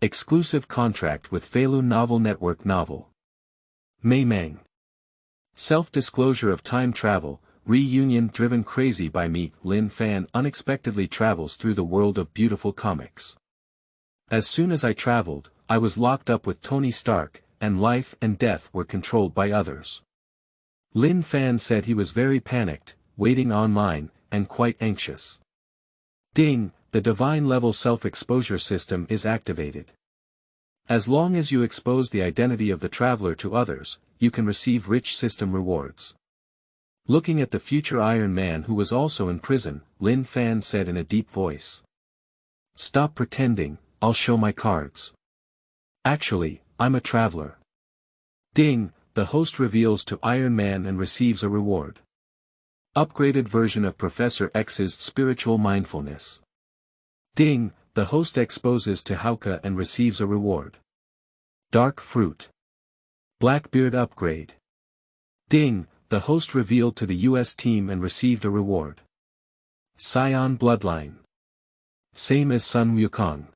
Exclusive contract with Feilu Novel Network Novel. Meimang. Self-disclosure of time travel, reunion driven crazy by me. Lin Fan unexpectedly travels through the world of beautiful comics. As soon as I traveled, I was locked up with Tony Stark, and life and death were controlled by others. Lin Fan said he was very panicked, waiting online, and quite anxious. Ding, the divine level self-exposure system is activated. As long as you expose the identity of the traveler to others, you can receive rich system rewards. Looking at the future Iron Man who was also in prison, Lin Fan said in a deep voice. Stop pretending, I'll show my cards. Actually, I'm a traveler. Ding, the host reveals to Iron Man and receives a reward. Upgraded version of Professor X's spiritual mindfulness. Ding, the host exposes to Hauka and receives a reward. Dark fruit. Blackbeard upgrade. Ding, the host revealed to the US team and received a reward. Scion bloodline. Same as Sun Wukong.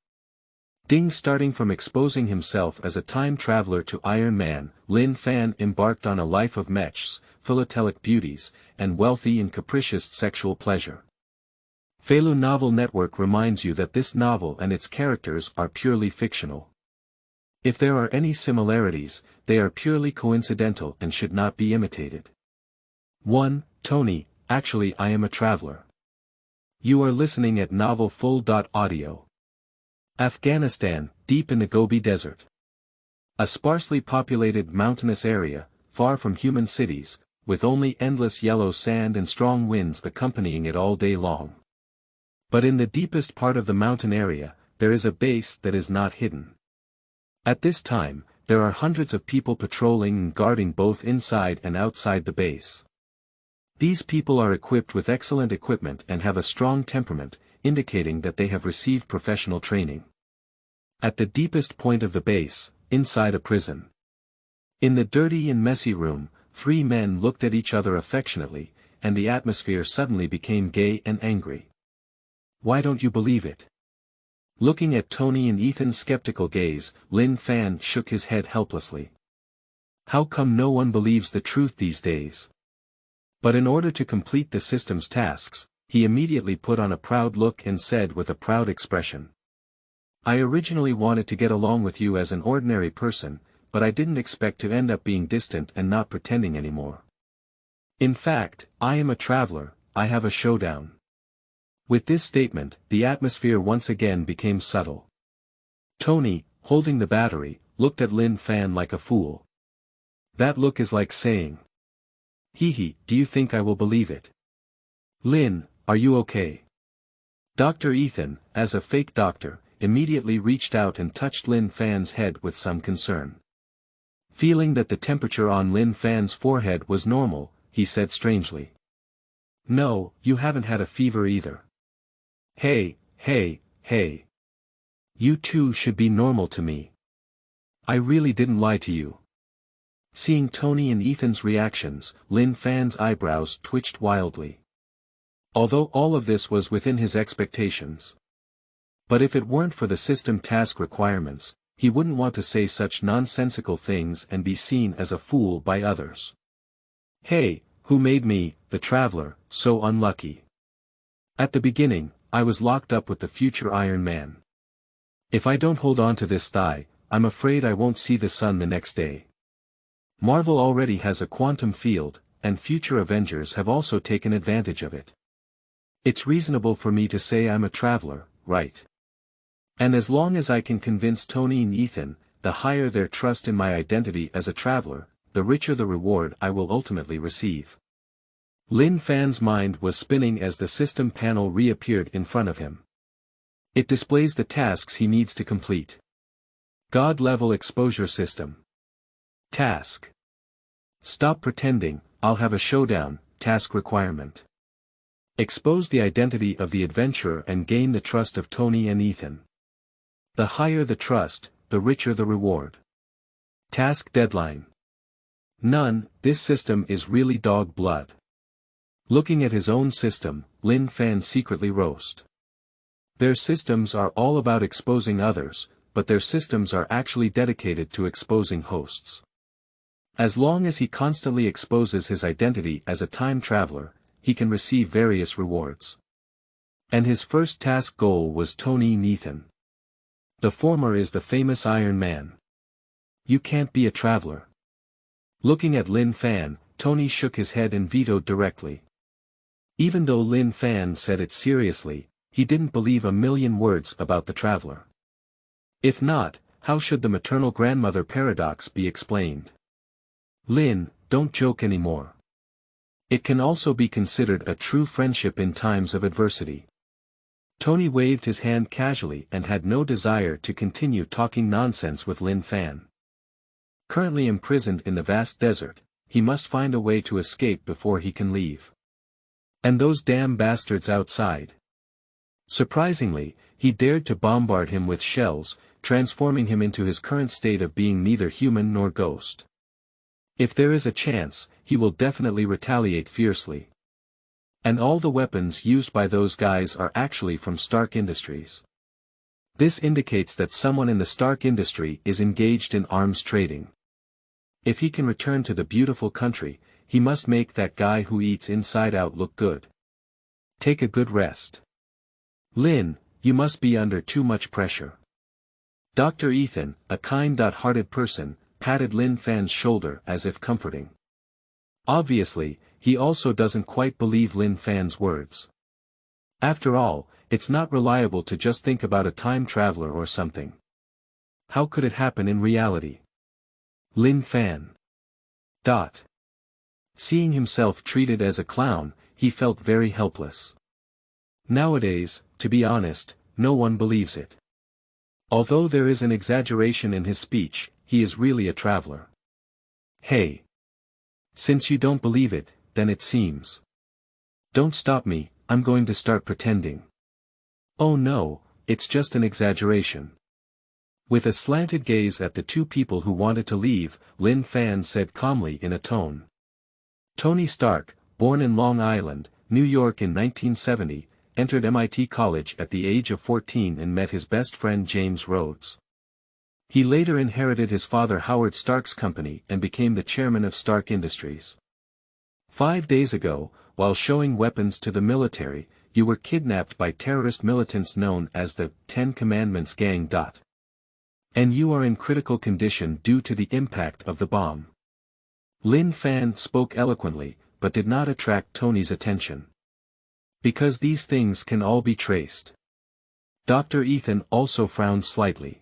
Ding, starting from exposing himself as a time traveler to Iron Man, Lin Fan embarked on a life of mechs, philatelic beauties, and wealthy and capricious sexual pleasure. Feilu Novel Network reminds you that this novel and its characters are purely fictional. If there are any similarities, they are purely coincidental and should not be imitated. 1. Tony, actually I am a traveler. You are listening at novelfull.audio. Afghanistan, deep in the Gobi Desert. A sparsely populated mountainous area, far from human cities, with only endless yellow sand and strong winds accompanying it all day long. But in the deepest part of the mountain area, there is a base that is not hidden. At this time, there are hundreds of people patrolling and guarding both inside and outside the base. These people are equipped with excellent equipment and have a strong temperament, indicating that they have received professional training. At the deepest point of the base, inside a prison. In the dirty and messy room, 3 men looked at each other affectionately, and the atmosphere suddenly became gay and angry. Why don't you believe it? Looking at Tony and Ethan's skeptical gaze, Lin Fan shook his head helplessly. How come no one believes the truth these days? But in order to complete the system's tasks, he immediately put on a proud look and said with a proud expression. I originally wanted to get along with you as an ordinary person, but I didn't expect to end up being distant and not pretending anymore. In fact, I am a traveler, I have a showdown. With this statement, the atmosphere once again became subtle. Tony, holding the battery, looked at Lin Fan like a fool. That look is like saying. Hee, do you think I will believe it? Lin, are you okay? Dr. Ethan, as a fake doctor, immediately reached out and touched Lin Fan's head with some concern. Feeling that the temperature on Lin Fan's forehead was normal, he said strangely. No, you haven't had a fever either. Hey. You two should be normal to me. I really didn't lie to you. Seeing Tony and Ethan's reactions, Lin Fan's eyebrows twitched wildly. Although all of this was within his expectations. But if it weren't for the system task requirements, he wouldn't want to say such nonsensical things and be seen as a fool by others. Hey, who made me, the traveler, so unlucky? At the beginning, I was locked up with the future Iron Man. If I don't hold on to this thigh, I'm afraid I won't see the sun the next day. Marvel already has a quantum field, and future Avengers have also taken advantage of it. It's reasonable for me to say I'm a traveler, right? And as long as I can convince Tony and Ethan, the higher their trust in my identity as a traveler, the richer the reward I will ultimately receive. Lin Fan's mind was spinning as the system panel reappeared in front of him. It displays the tasks he needs to complete. God-level exposure system. Task. Stop pretending, I'll have a showdown, task requirement. Expose the identity of the adventurer and gain the trust of Tony and Ethan. The higher the trust, the richer the reward. Task deadline. None, this system is really dog blood. Looking at his own system, Lin Fan secretly roast. Their systems are all about exposing others, but their systems are actually dedicated to exposing hosts. As long as he constantly exposes his identity as a time traveler, he can receive various rewards. And his first task goal was Tony Nathan. The former is the famous Iron Man. You can't be a traveler. Looking at Lin Fan, Tony shook his head and vetoed directly. Even though Lin Fan said it seriously, he didn't believe a million words about the traveler. If not, how should the maternal grandmother paradox be explained? Lin, don't joke anymore. It can also be considered a true friendship in times of adversity. Tony waved his hand casually and had no desire to continue talking nonsense with Lin Fan. Currently imprisoned in the vast desert, he must find a way to escape before he can leave. And those damn bastards outside. Surprisingly, he dared to bombard him with shells, transforming him into his current state of being neither human nor ghost. If there is a chance, he will definitely retaliate fiercely. And all the weapons used by those guys are actually from Stark Industries. This indicates that someone in the Stark industry is engaged in arms trading. If he can return to the beautiful country, he must make that guy who eats inside out look good. Take a good rest. Lin, you must be under too much pressure. Dr. Ethan, a kind-hearted person, patted Lin Fan's shoulder as if comforting. Obviously, he also doesn't quite believe Lin Fan's words. After all, it's not reliable to just think about a time traveler or something. How could it happen in reality? Lin Fan. Seeing himself treated as a clown, he felt very helpless. Nowadays, to be honest, no one believes it. Although there is an exaggeration in his speech, he is really a traveler. Hey. Since you don't believe it, then it seems. Don't stop me, I'm going to start pretending. Oh no, it's just an exaggeration. With a slanted gaze at the two people who wanted to leave, Lin Fan said calmly in a tone. Tony Stark, born in Long Island, New York in 1970, entered MIT College at the age of 14 and met his best friend James Rhodes. He later inherited his father Howard Stark's company and became the chairman of Stark Industries. 5 days ago, while showing weapons to the military, you were kidnapped by terrorist militants known as the 10 Commandments Gang. And you are in critical condition due to the impact of the bomb. Lin Fan spoke eloquently, but did not attract Tony's attention. Because these things can all be traced. Dr. Ethan also frowned slightly.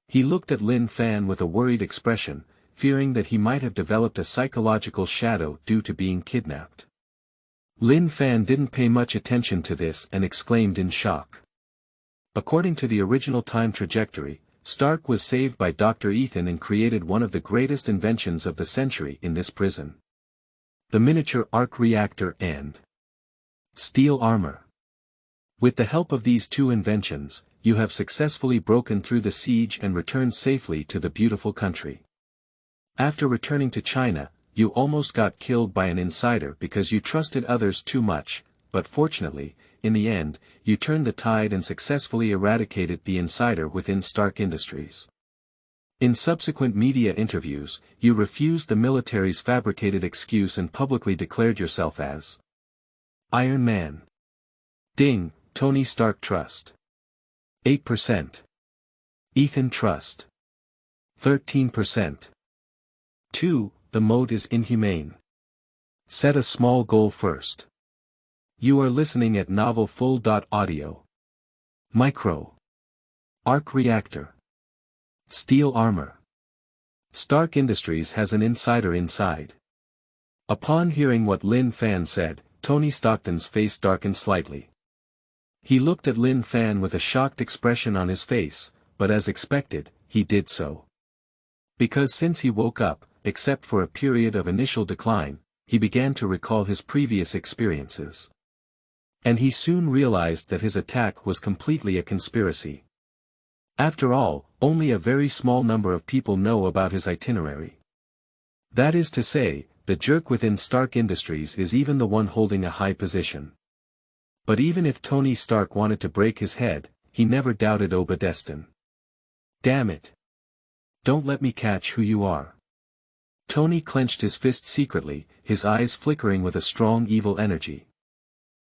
He looked at Lin Fan with a worried expression, fearing that he might have developed a psychological shadow due to being kidnapped. Lin Fan didn't pay much attention to this and exclaimed in shock. According to the original time trajectory, Stark was saved by Dr. Ethan and created one of the greatest inventions of the century in this prison. The miniature arc reactor and steel armor. With the help of these two inventions, you have successfully broken through the siege and returned safely to the beautiful country. After returning to China, you almost got killed by an insider because you trusted others too much, but fortunately, in the end, you turned the tide and successfully eradicated the insider within Stark Industries. In subsequent media interviews, you refused the military's fabricated excuse and publicly declared yourself as Iron Man. Ding, Tony Stark Trust. 8%. Ethan Trust. 13%. 2. The moat is inhumane. Set a small goal first. You are listening at Novel Full.audio. Micro. Arc reactor. Steel armor. Stark Industries has an insider inside. Upon hearing what Lin Fan said, Tony Stockton's face darkened slightly. He looked at Lin Fan with a shocked expression on his face, but as expected, he did so. Because since he woke up, except for a period of initial decline, he began to recall his previous experiences. And he soon realized that his attack was completely a conspiracy. After all, only a very small number of people know about his itinerary. That is to say, the jerk within Stark Industries is even the one holding a high position. But even if Tony Stark wanted to break his head, he never doubted Obadestin. Damn it. Don't let me catch who you are. Tony clenched his fist secretly, his eyes flickering with a strong evil energy.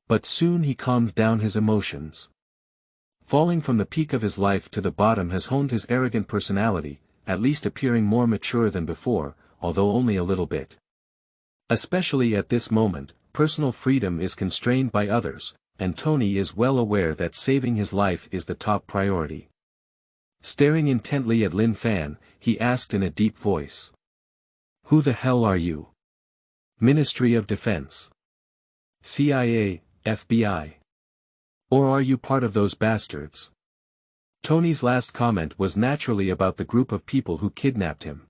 But soon he calmed down his emotions. Falling from the peak of his life to the bottom has honed his arrogant personality, at least appearing more mature than before, although only a little bit. Especially at this moment, personal freedom is constrained by others, and Tony is well aware that saving his life is the top priority. Staring intently at Lin Fan, he asked in a deep voice. Who the hell are you? Ministry of Defense? CIA, FBI? Or are you part of those bastards? Tony's last comment was naturally about the group of people who kidnapped him.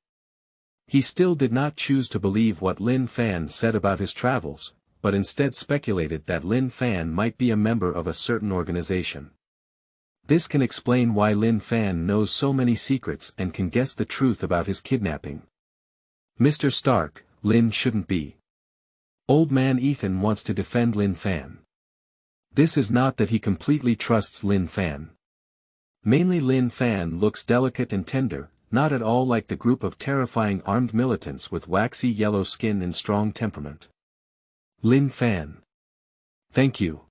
He still did not choose to believe what Lin Fan said about his travels, but instead speculated that Lin Fan might be a member of a certain organization. This can explain why Lin Fan knows so many secrets and can guess the truth about his kidnapping. Mr. Stark, Lin shouldn't be. Old man Ethan wants to defend Lin Fan. This is not that he completely trusts Lin Fan. Mainly Lin Fan looks delicate and tender, not at all like the group of terrifying armed militants with waxy yellow skin and strong temperament. Lin Fan. Thank you.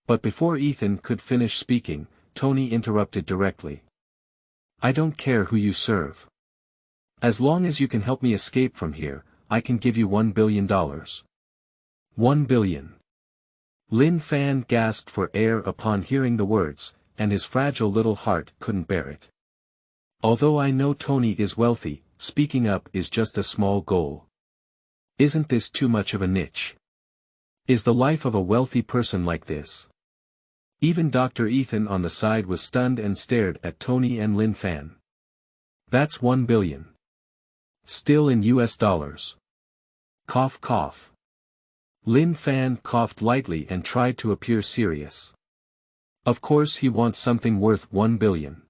But before Ethan could finish speaking, Tony interrupted directly. I don't care who you serve. As long as you can help me escape from here, I can give you $1 billion. $1 billion. Lin Fan gasped for air upon hearing the words, and his fragile little heart couldn't bear it. Although I know Tony is wealthy, speaking up is just a small goal. Isn't this too much of a niche? Is the life of a wealthy person like this? Even Dr. Ethan on the side was stunned and stared at Tony and Lin Fan. That's $1 billion. Still in US dollars. Cough cough. Lin Fan coughed lightly and tried to appear serious. Of course he wants something worth $1 billion.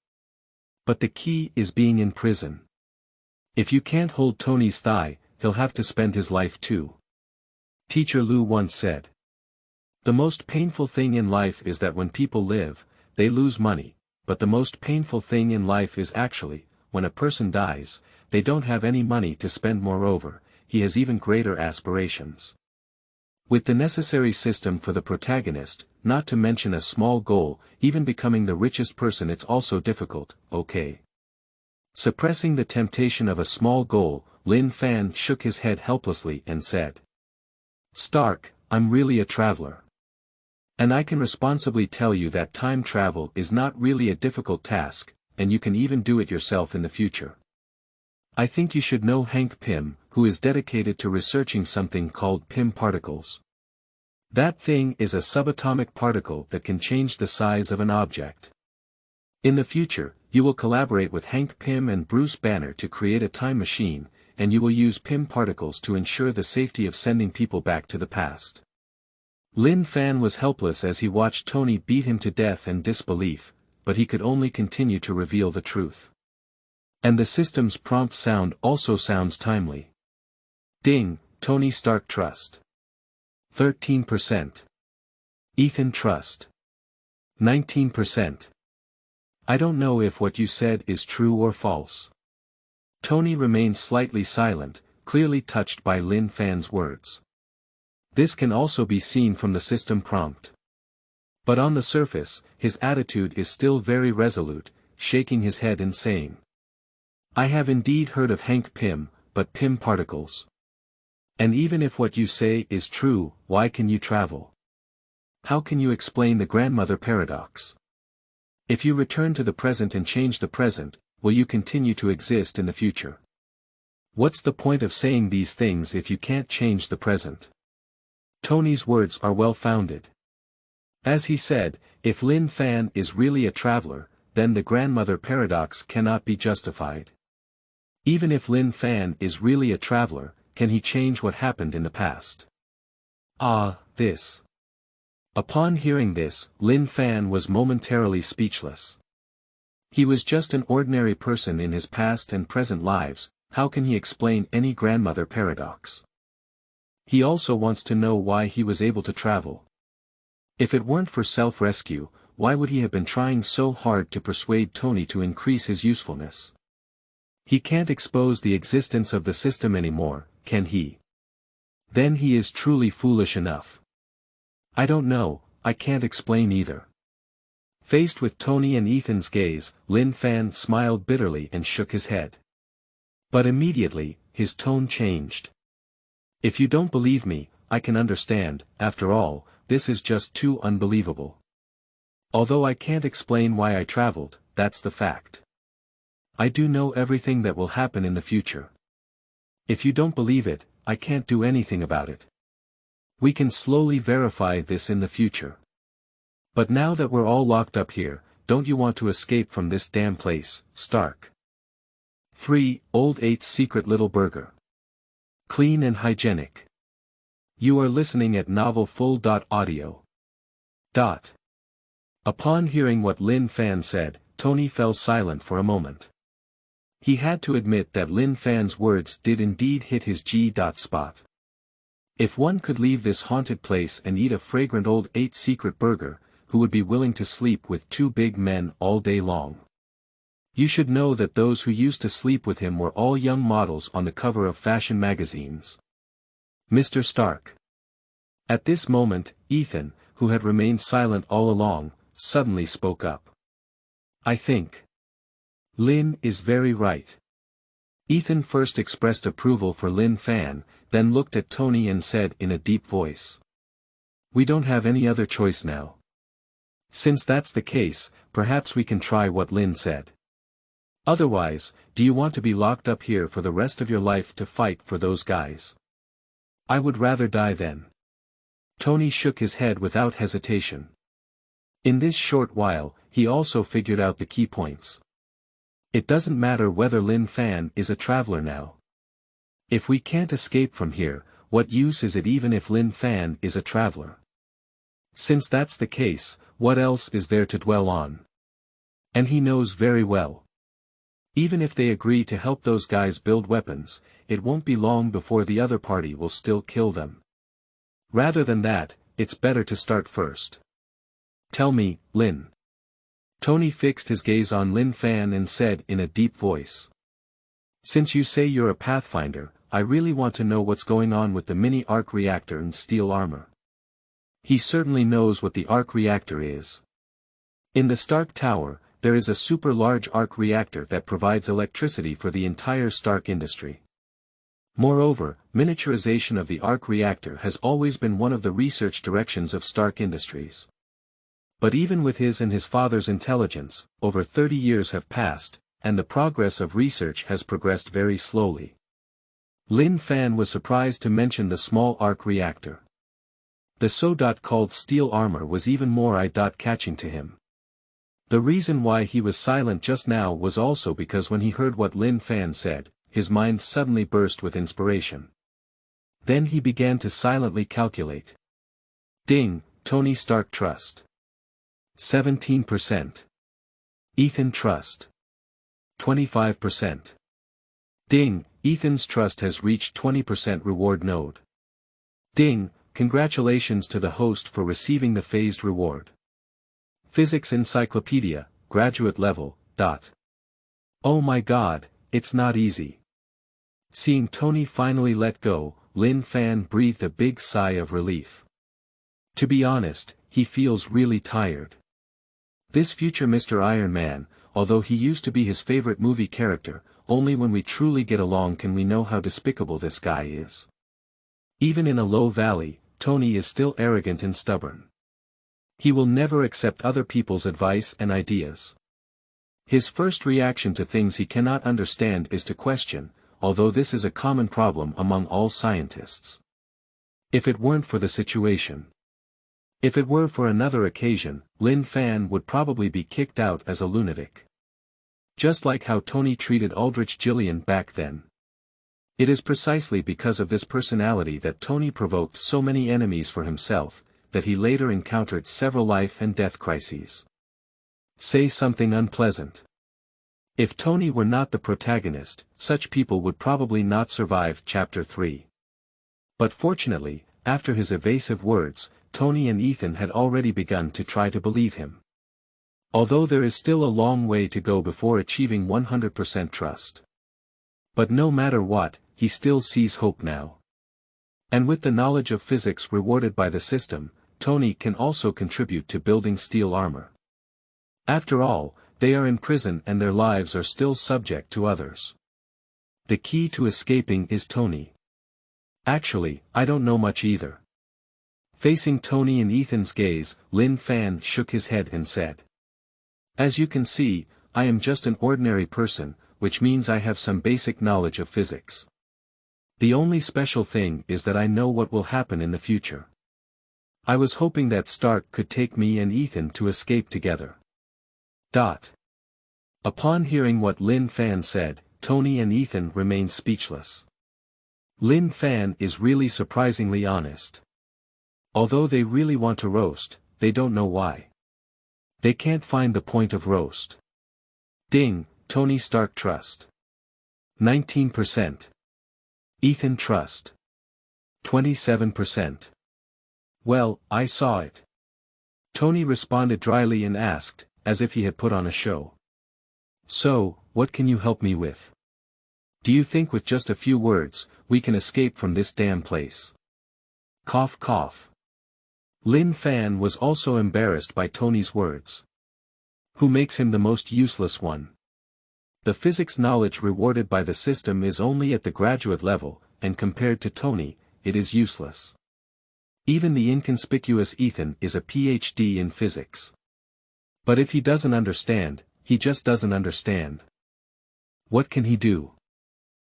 But the key is being in prison. If you can't hold Tony's thigh, he'll have to spend his life too. Teacher Lu once said. The most painful thing in life is that when people live, they lose money, but the most painful thing in life is actually, when a person dies, they don't have any money to spend. Moreover, he has even greater aspirations. With the necessary system for the protagonist, not to mention a small goal, even becoming the richest person, it's also difficult, okay? Suppressing the temptation of a small goal, Lin Fan shook his head helplessly and said. Stark, I'm really a traveler. And I can responsibly tell you that time travel is not really a difficult task, and you can even do it yourself in the future. I think you should know Hank Pym, who is dedicated to researching something called Pym particles. That thing is a subatomic particle that can change the size of an object. In the future, you will collaborate with Hank Pym and Bruce Banner to create a time machine, and you will use Pym particles to ensure the safety of sending people back to the past. Lin Fan was helpless as he watched Tony beat him to death in disbelief, but he could only continue to reveal the truth. And the system's prompt sound also sounds timely. Ding, Tony Stark trust. 13%. Ethan trust. 19%. I don't know if what you said is true or false. Tony remained slightly silent, clearly touched by Lin Fan's words. This can also be seen from the system prompt. But on the surface, his attitude is still very resolute, shaking his head and saying. I have indeed heard of Hank Pym, but Pym particles. And even if what you say is true, why can you travel? How can you explain the grandmother paradox? If you return to the present and change the present, will you continue to exist in the future? What's the point of saying these things if you can't change the present? Tony's words are well-founded. As he said, if Lin Fan is really a traveler, then the grandmother paradox cannot be justified. Even if Lin Fan is really a traveler, can he change what happened in the past? This. Upon hearing this, Lin Fan was momentarily speechless. He was just an ordinary person in his past and present lives, how can he explain any grandmother paradox? He also wants to know why he was able to travel. If it weren't for self-rescue, why would he have been trying so hard to persuade Tony to increase his usefulness? He can't expose the existence of the system anymore, can he? Then he is truly foolish enough. I don't know, I can't explain either. Faced with Tony and Ethan's gaze, Lin Fan smiled bitterly and shook his head. But immediately, his tone changed. If you don't believe me, I can understand. After all, this is just too unbelievable. Although I can't explain why I traveled, that's the fact. I do know everything that will happen in the future. If you don't believe it, I can't do anything about it. We can slowly verify this in the future. But now that we're all locked up here, don't you want to escape from this damn place, Stark? 3. Old 8's Secret Little Burger. Clean and hygienic. You are listening at novelfull.audio. Upon hearing what Lin Fan said, Tony fell silent for a moment. He had to admit that Lin Fan's words did indeed hit his G-spot. If one could leave this haunted place and eat a fragrant old 8 secret burger, who would be willing to sleep with two big men all day long? You should know that those who used to sleep with him were all young models on the cover of fashion magazines. Mr. Stark. At this moment, Ethan, who had remained silent all along, suddenly spoke up. I think Lin is very right. Ethan first expressed approval for Lin Fan, then looked at Tony and said in a deep voice. We don't have any other choice now. Since that's the case, perhaps we can try what Lin said. Otherwise, do you want to be locked up here for the rest of your life to fight for those guys? I would rather die then. Tony shook his head without hesitation. In this short while, he also figured out the key points. It doesn't matter whether Lin Fan is a traveler now. If we can't escape from here, what use is it even if Lin Fan is a traveler? Since that's the case, what else is there to dwell on? And he knows very well. Even if they agree to help those guys build weapons, it won't be long before the other party will still kill them. Rather than that, it's better to start first. Tell me, Lin. Tony fixed his gaze on Lin Fan and said in a deep voice. Since you say you're a pathfinder, I really want to know what's going on with the mini arc reactor and steel armor. He certainly knows what the arc reactor is. In the Stark Tower, there is a super large arc reactor that provides electricity for the entire Stark industry. Moreover, miniaturization of the arc reactor has always been one of the research directions of Stark Industries. But even with his and his father's intelligence, over 30 years have passed, and the progress of research has progressed very slowly. Lin Fan was surprised to mention the small arc reactor. The so-called steel armor was even more eye-catching to him. The reason why he was silent just now was also because when he heard what Lin Fan said, his mind suddenly burst with inspiration. Then he began to silently calculate. Ding, Tony Stark Trust. 17%. Ethan Trust. 25%. Ding, Ethan's trust has reached 20% reward node. Ding, congratulations to the host for receiving the phased reward. Physics Encyclopedia, graduate level. Oh my god, it's not easy. Seeing Tony finally let go, Lin Fan breathed a big sigh of relief. To be honest, he feels really tired. This future Mr. Iron Man, although he used to be his favorite movie character, only when we truly get along can we know how despicable this guy is. Even in a low valley, Tony is still arrogant and stubborn. He will never accept other people's advice and ideas. His first reaction to things he cannot understand is to question, although this is a common problem among all scientists. If it weren't for the situation. If it were for another occasion, Lin Fan would probably be kicked out as a lunatic. Just like how Tony treated Aldrich Gillian back then. It is precisely because of this personality that Tony provoked so many enemies for himself, that he later encountered several life and death crises. Say something unpleasant. If Tony were not the protagonist, such people would probably not survive Chapter 3. But fortunately, after his evasive words, Tony and Ethan had already begun to try to believe him. Although there is still a long way to go before achieving 100% trust. But no matter what, he still sees hope now. And with the knowledge of physics rewarded by the system, Tony can also contribute to building steel armor. After all, they are in prison and their lives are still subject to others. The key to escaping is Tony. Actually, I don't know much either. Facing Tony and Ethan's gaze, Lin Fan shook his head and said. As you can see, I am just an ordinary person, which means I have some basic knowledge of physics. The only special thing is that I know what will happen in the future. I was hoping that Stark could take me and Ethan to escape together. Upon hearing what Lin Fan said, Tony and Ethan remained speechless. Lin Fan is really surprisingly honest. Although they really want to roast, they don't know why. They can't find the point of roast. Ding, Tony Stark trust. 19%. Ethan trust. 27%. Well, I saw it. Tony responded dryly and asked, as if he had put on a show. So, what can you help me with? Do you think with just a few words, we can escape from this damn place? Cough cough. Lin Fan was also embarrassed by Tony's words. Who makes him the most useless one? The physics knowledge rewarded by the system is only at the graduate level, and compared to Tony, it is useless. Even the inconspicuous Ethan is a PhD in physics. But if he doesn't understand, he just doesn't understand. What can he do?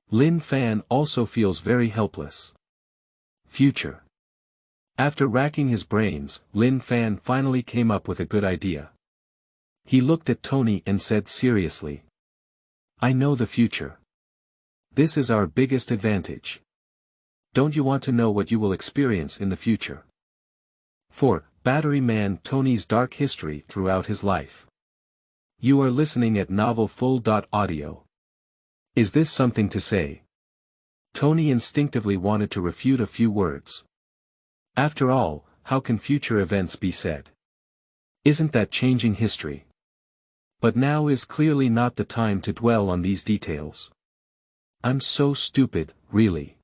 Lin Fan also feels very helpless. Future. After racking his brains, Lin Fan finally came up with a good idea. He looked at Tony and said seriously. I know the future. This is our biggest advantage. Don't you want to know what you will experience in the future? 4. Battery Man Tony's dark history throughout his life. You are listening at Novel Full.audio. Is this something to say? Tony instinctively wanted to refute a few words. After all, how can future events be said? Isn't that changing history? But now is clearly not the time to dwell on these details. I'm so stupid, really.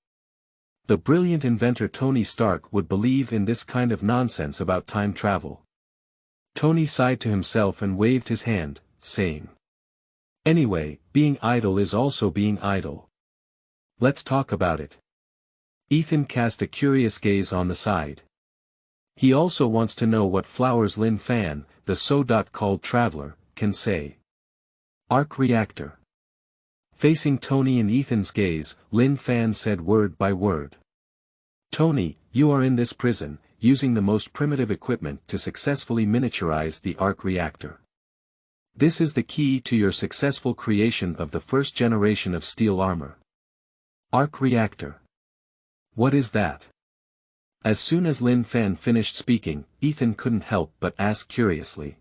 The brilliant inventor Tony Stark would believe in this kind of nonsense about time travel. Tony sighed to himself and waved his hand, saying. Anyway, being idle is also being idle. Let's talk about it. Ethan cast a curious gaze on the side. He also wants to know what flowers Lin Fan, the so-called traveler, can say. Arc reactor. Facing Tony and Ethan's gaze, Lin Fan said word by word. Tony, you are in this prison, using the most primitive equipment to successfully miniaturize the arc reactor. This is the key to your successful creation of the first generation of steel armor. Arc reactor. What is that? As soon as Lin Fan finished speaking, Ethan couldn't help but ask curiously.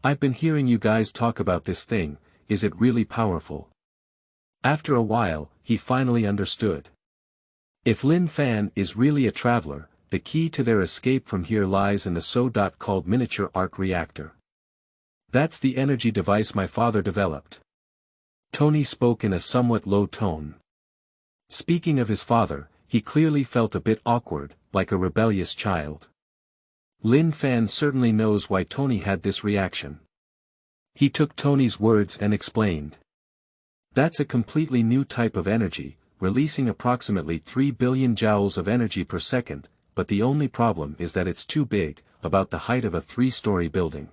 I've been hearing you guys talk about this thing, is it really powerful? After a while, he finally understood. If Lin Fan is really a traveler, the key to their escape from here lies in the so-called miniature arc reactor. That's the energy device my father developed. Tony spoke in a somewhat low tone. Speaking of his father, he clearly felt a bit awkward, like a rebellious child. Lin Fan certainly knows why Tony had this reaction. He took Tony's words and explained. That's a completely new type of energy, releasing approximately 3 billion joules of energy per second, but the only problem is that it's too big, about the height of a 3-story building.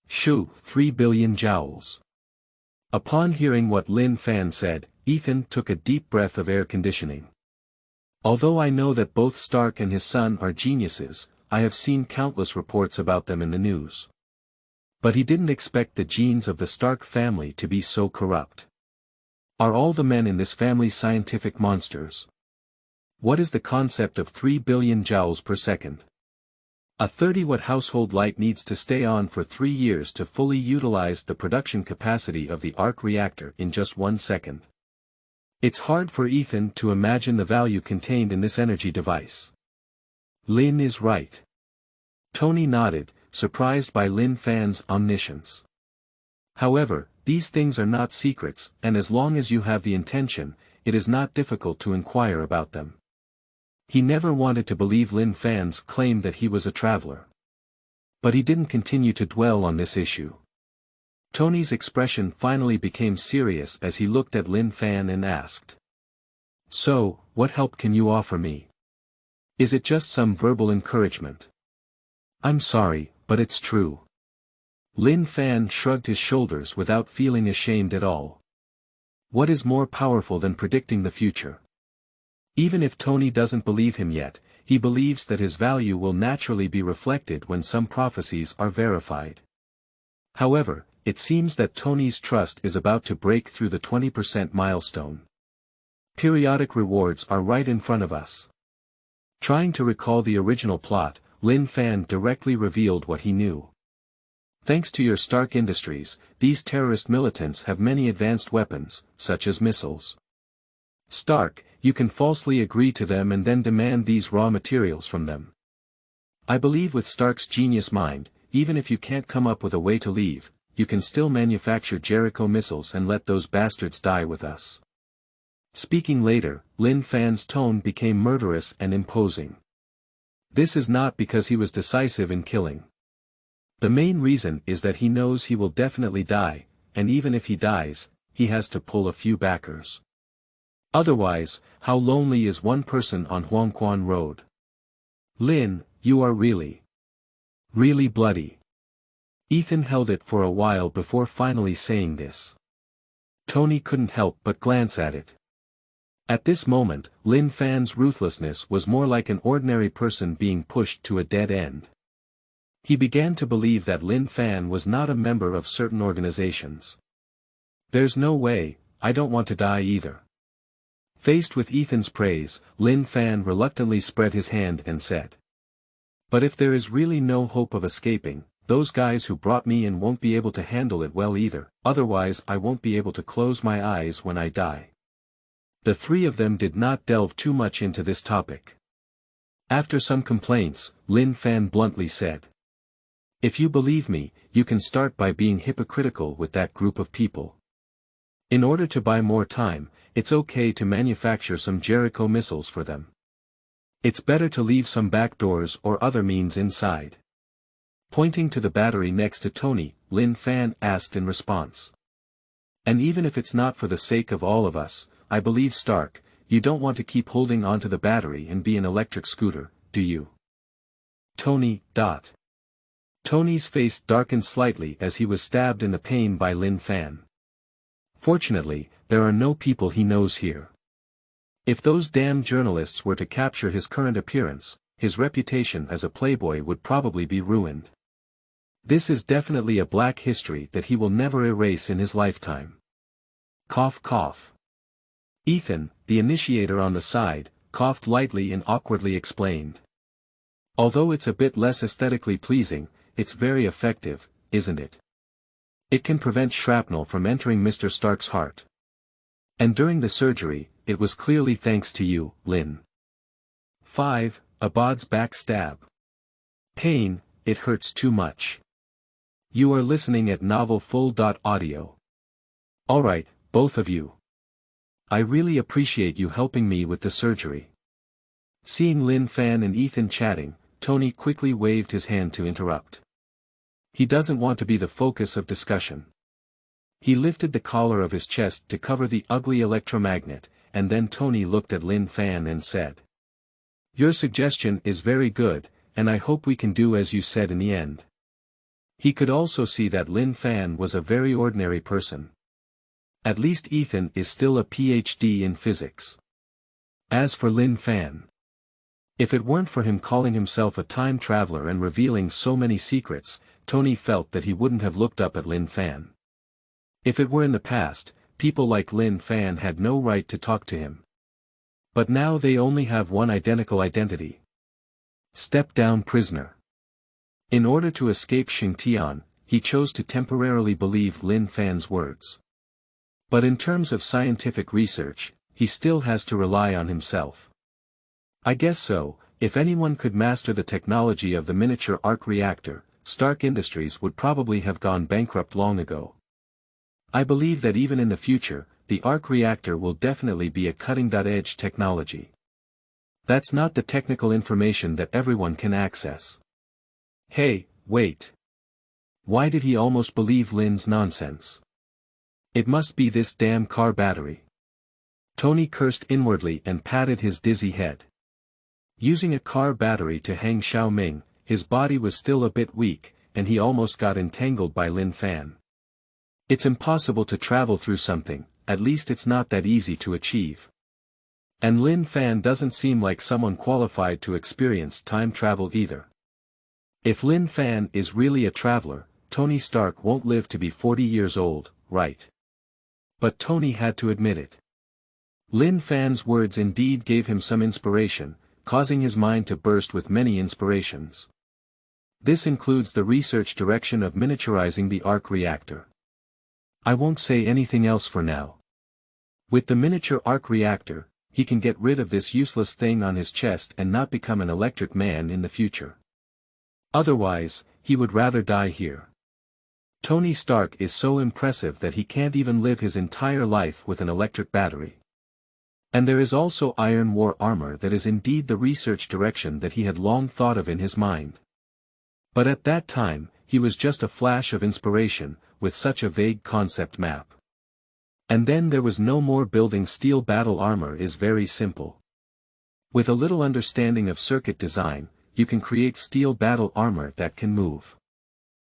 Shoo, 3 billion joules. Upon hearing what Lin Fan said, Ethan took a deep breath of air conditioning. Although I know that both Stark and his son are geniuses, I have seen countless reports about them in the news. But he didn't expect the genes of the Stark family to be so corrupt. Are all the men in this family scientific monsters? What is the concept of 3 billion joules per second? A 30-watt household light needs to stay on for 3 years to fully utilize the production capacity of the arc reactor in just 1 second. It's hard for Ethan to imagine the value contained in this energy device. Lin is right. Tony nodded, surprised by Lin Fan's omniscience. However, these things are not secrets, and as long as you have the intention, it is not difficult to inquire about them. He never wanted to believe Lin Fan's claim that he was a traveler. But he didn't continue to dwell on this issue. Tony's expression finally became serious as he looked at Lin Fan and asked. "So, what help can you offer me? Is it just some verbal encouragement?" "I'm sorry, but it's true." Lin Fan shrugged his shoulders without feeling ashamed at all. What is more powerful than predicting the future? Even if Tony doesn't believe him yet, he believes that his value will naturally be reflected when some prophecies are verified. However, it seems that Tony's trust is about to break through the 20% milestone. Periodic rewards are right in front of us. Trying to recall the original plot, Lin Fan directly revealed what he knew. Thanks to your Stark Industries, these terrorist militants have many advanced weapons, such as missiles. Stark, you can falsely agree to them and then demand these raw materials from them. I believe with Stark's genius mind, even if you can't come up with a way to leave, you can still manufacture Jericho missiles and let those bastards die with us. Speaking later, Lin Fan's tone became murderous and imposing. This is not because he was decisive in killing. The main reason is that he knows he will definitely die, and even if he dies, he has to pull a few backers. Otherwise, how lonely is one person on Huangquan Road? Lin, you are really bloody. Ethan held it for a while before finally saying this. Tony couldn't help but glance at it. At this moment, Lin Fan's ruthlessness was more like an ordinary person being pushed to a dead end. He began to believe that Lin Fan was not a member of certain organizations. There's no way, I don't want to die either. Faced with Ethan's praise, Lin Fan reluctantly spread his hand and said. But if there is really no hope of escaping, those guys who brought me in won't be able to handle it well either, otherwise I won't be able to close my eyes when I die. The three of them did not delve too much into this topic. After some complaints, Lin Fan bluntly said. If you believe me, you can start by being hypocritical with that group of people. In order to buy more time, it's okay to manufacture some Jericho missiles for them. It's better to leave some back doors or other means inside. Pointing to the battery next to Tony, Lin Fan asked in response. And even if it's not for the sake of all of us, I believe Stark, you don't want to keep holding onto the battery and be an electric scooter, do you? Tony. Tony's face darkened slightly as he was stabbed in the pain by Lin Fan. Fortunately, there are no people he knows here. If those damn journalists were to capture his current appearance, his reputation as a playboy would probably be ruined. This is definitely a black history that he will never erase in his lifetime. Cough cough. Ethan, the initiator on the side, coughed lightly and awkwardly explained. Although it's a bit less aesthetically pleasing, it's very effective, isn't it? It can prevent shrapnel from entering Mr. Stark's heart. And during the surgery, it was clearly thanks to you, Lin. 5. Abad's backstab. Pain, it hurts too much. You are listening at novelfull.audio. Alright, both of you. I really appreciate you helping me with the surgery. Seeing Lin Fan and Ethan chatting, Tony quickly waved his hand to interrupt. He doesn't want to be the focus of discussion. He lifted the collar of his chest to cover the ugly electromagnet, and then Tony looked at Lin Fan and said. Your suggestion is very good, and I hope we can do as you said in the end. He could also see that Lin Fan was a very ordinary person. At least Ethan is still a PhD in physics. As for Lin Fan, if it weren't for him calling himself a time traveler and revealing so many secrets, Tony felt that he wouldn't have looked up at Lin Fan. If it were in the past, people like Lin Fan had no right to talk to him. But now they only have one identical identity. Step down prisoner. In order to escape Xingtian, he chose to temporarily believe Lin Fan's words. But in terms of scientific research, he still has to rely on himself. I guess so, if anyone could master the technology of the miniature arc reactor, Stark Industries would probably have gone bankrupt long ago. I believe that even in the future, the arc reactor will definitely be a cutting-edge technology. That's not the technical information that everyone can access. Hey, wait. Why did he almost believe Lin's nonsense? It must be this damn car battery. Tony cursed inwardly and patted his dizzy head. Using a car battery to hang Xiaoming, his body was still a bit weak, and he almost got entangled by Lin Fan. It's impossible to travel through something, at least it's not that easy to achieve. And Lin Fan doesn't seem like someone qualified to experience time travel either. If Lin Fan is really a traveler, Tony Stark won't live to be 40 years old, right? But Tony had to admit it. Lin Fan's words indeed gave him some inspiration, causing his mind to burst with many inspirations. This includes the research direction of miniaturizing the arc reactor. I won't say anything else for now. With the miniature arc reactor, he can get rid of this useless thing on his chest and not become an electric man in the future. Otherwise, he would rather die here. Tony Stark is so impressive that he can't even live his entire life with an electric battery. And there is also iron war armor that is indeed the research direction that he had long thought of in his mind. But at that time, he was just a flash of inspiration, with such a vague concept map. And then there was no more. Building steel battle armor is very simple. With a little understanding of circuit design, you can create steel battle armor that can move.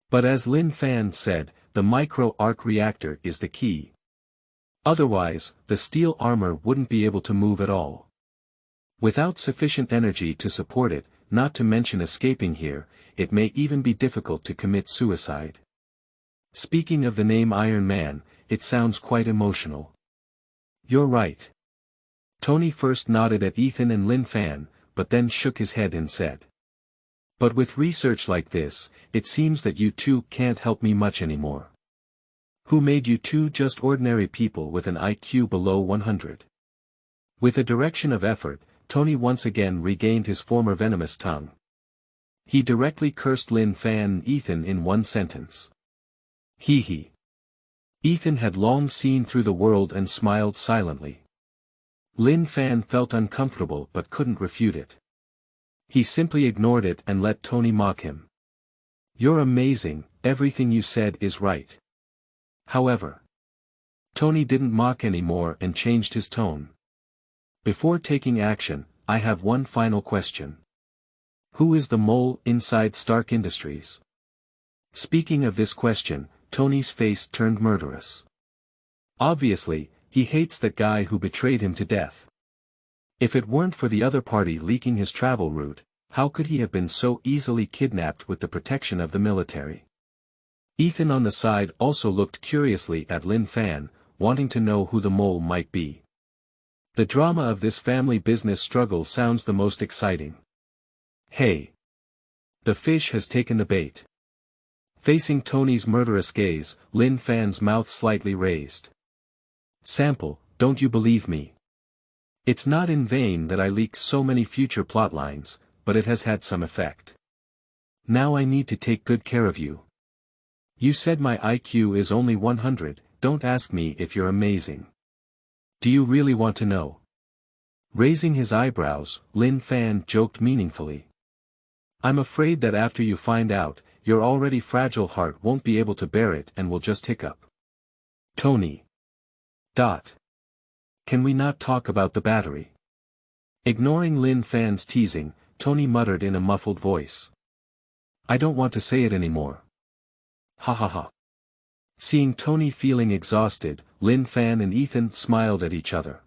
But as Lin Fan said, the micro-arc reactor is the key. Otherwise, the steel armor wouldn't be able to move at all. Without sufficient energy to support it, not to mention escaping here, it may even be difficult to commit suicide. Speaking of the name Iron Man, it sounds quite emotional. You're right. Tony first nodded at Ethan and Lin Fan, but then shook his head and said. But with research like this, it seems that you two can't help me much anymore. Who made you two just ordinary people with an IQ below 100? With a direction of effort, Tony once again regained his former venomous tongue. He directly cursed Lin Fan and Ethan in one sentence. Hee hee. Ethan had long seen through the world and smiled silently. Lin Fan felt uncomfortable but couldn't refute it. He simply ignored it and let Tony mock him. You're amazing, everything you said is right. However, Tony didn't mock anymore and changed his tone. Before taking action, I have one final question. Who is the mole inside Stark Industries? Speaking of this question, Tony's face turned murderous. Obviously, he hates that guy who betrayed him to death. If it weren't for the other party leaking his travel route, how could he have been so easily kidnapped with the protection of the military? Ethan on the side also looked curiously at Lin Fan, wanting to know who the mole might be. The drama of this family business struggle sounds the most exciting. Hey! The fish has taken the bait. Facing Tony's murderous gaze, Lin Fan's mouth slightly raised. Sample, don't you believe me? It's not in vain that I leak so many future plotlines, but it has had some effect. Now I need to take good care of you. You said my IQ is only 100, don't ask me if you're amazing. Do you really want to know? Raising his eyebrows, Lin Fan joked meaningfully. I'm afraid that after you find out, your already fragile heart won't be able to bear it and will just hiccup. Tony. Can we not talk about the battery? Ignoring Lin Fan's teasing, Tony muttered in a muffled voice. I don't want to say it anymore. Ha ha ha. Seeing Tony feeling exhausted, Lin Fan and Ethan smiled at each other.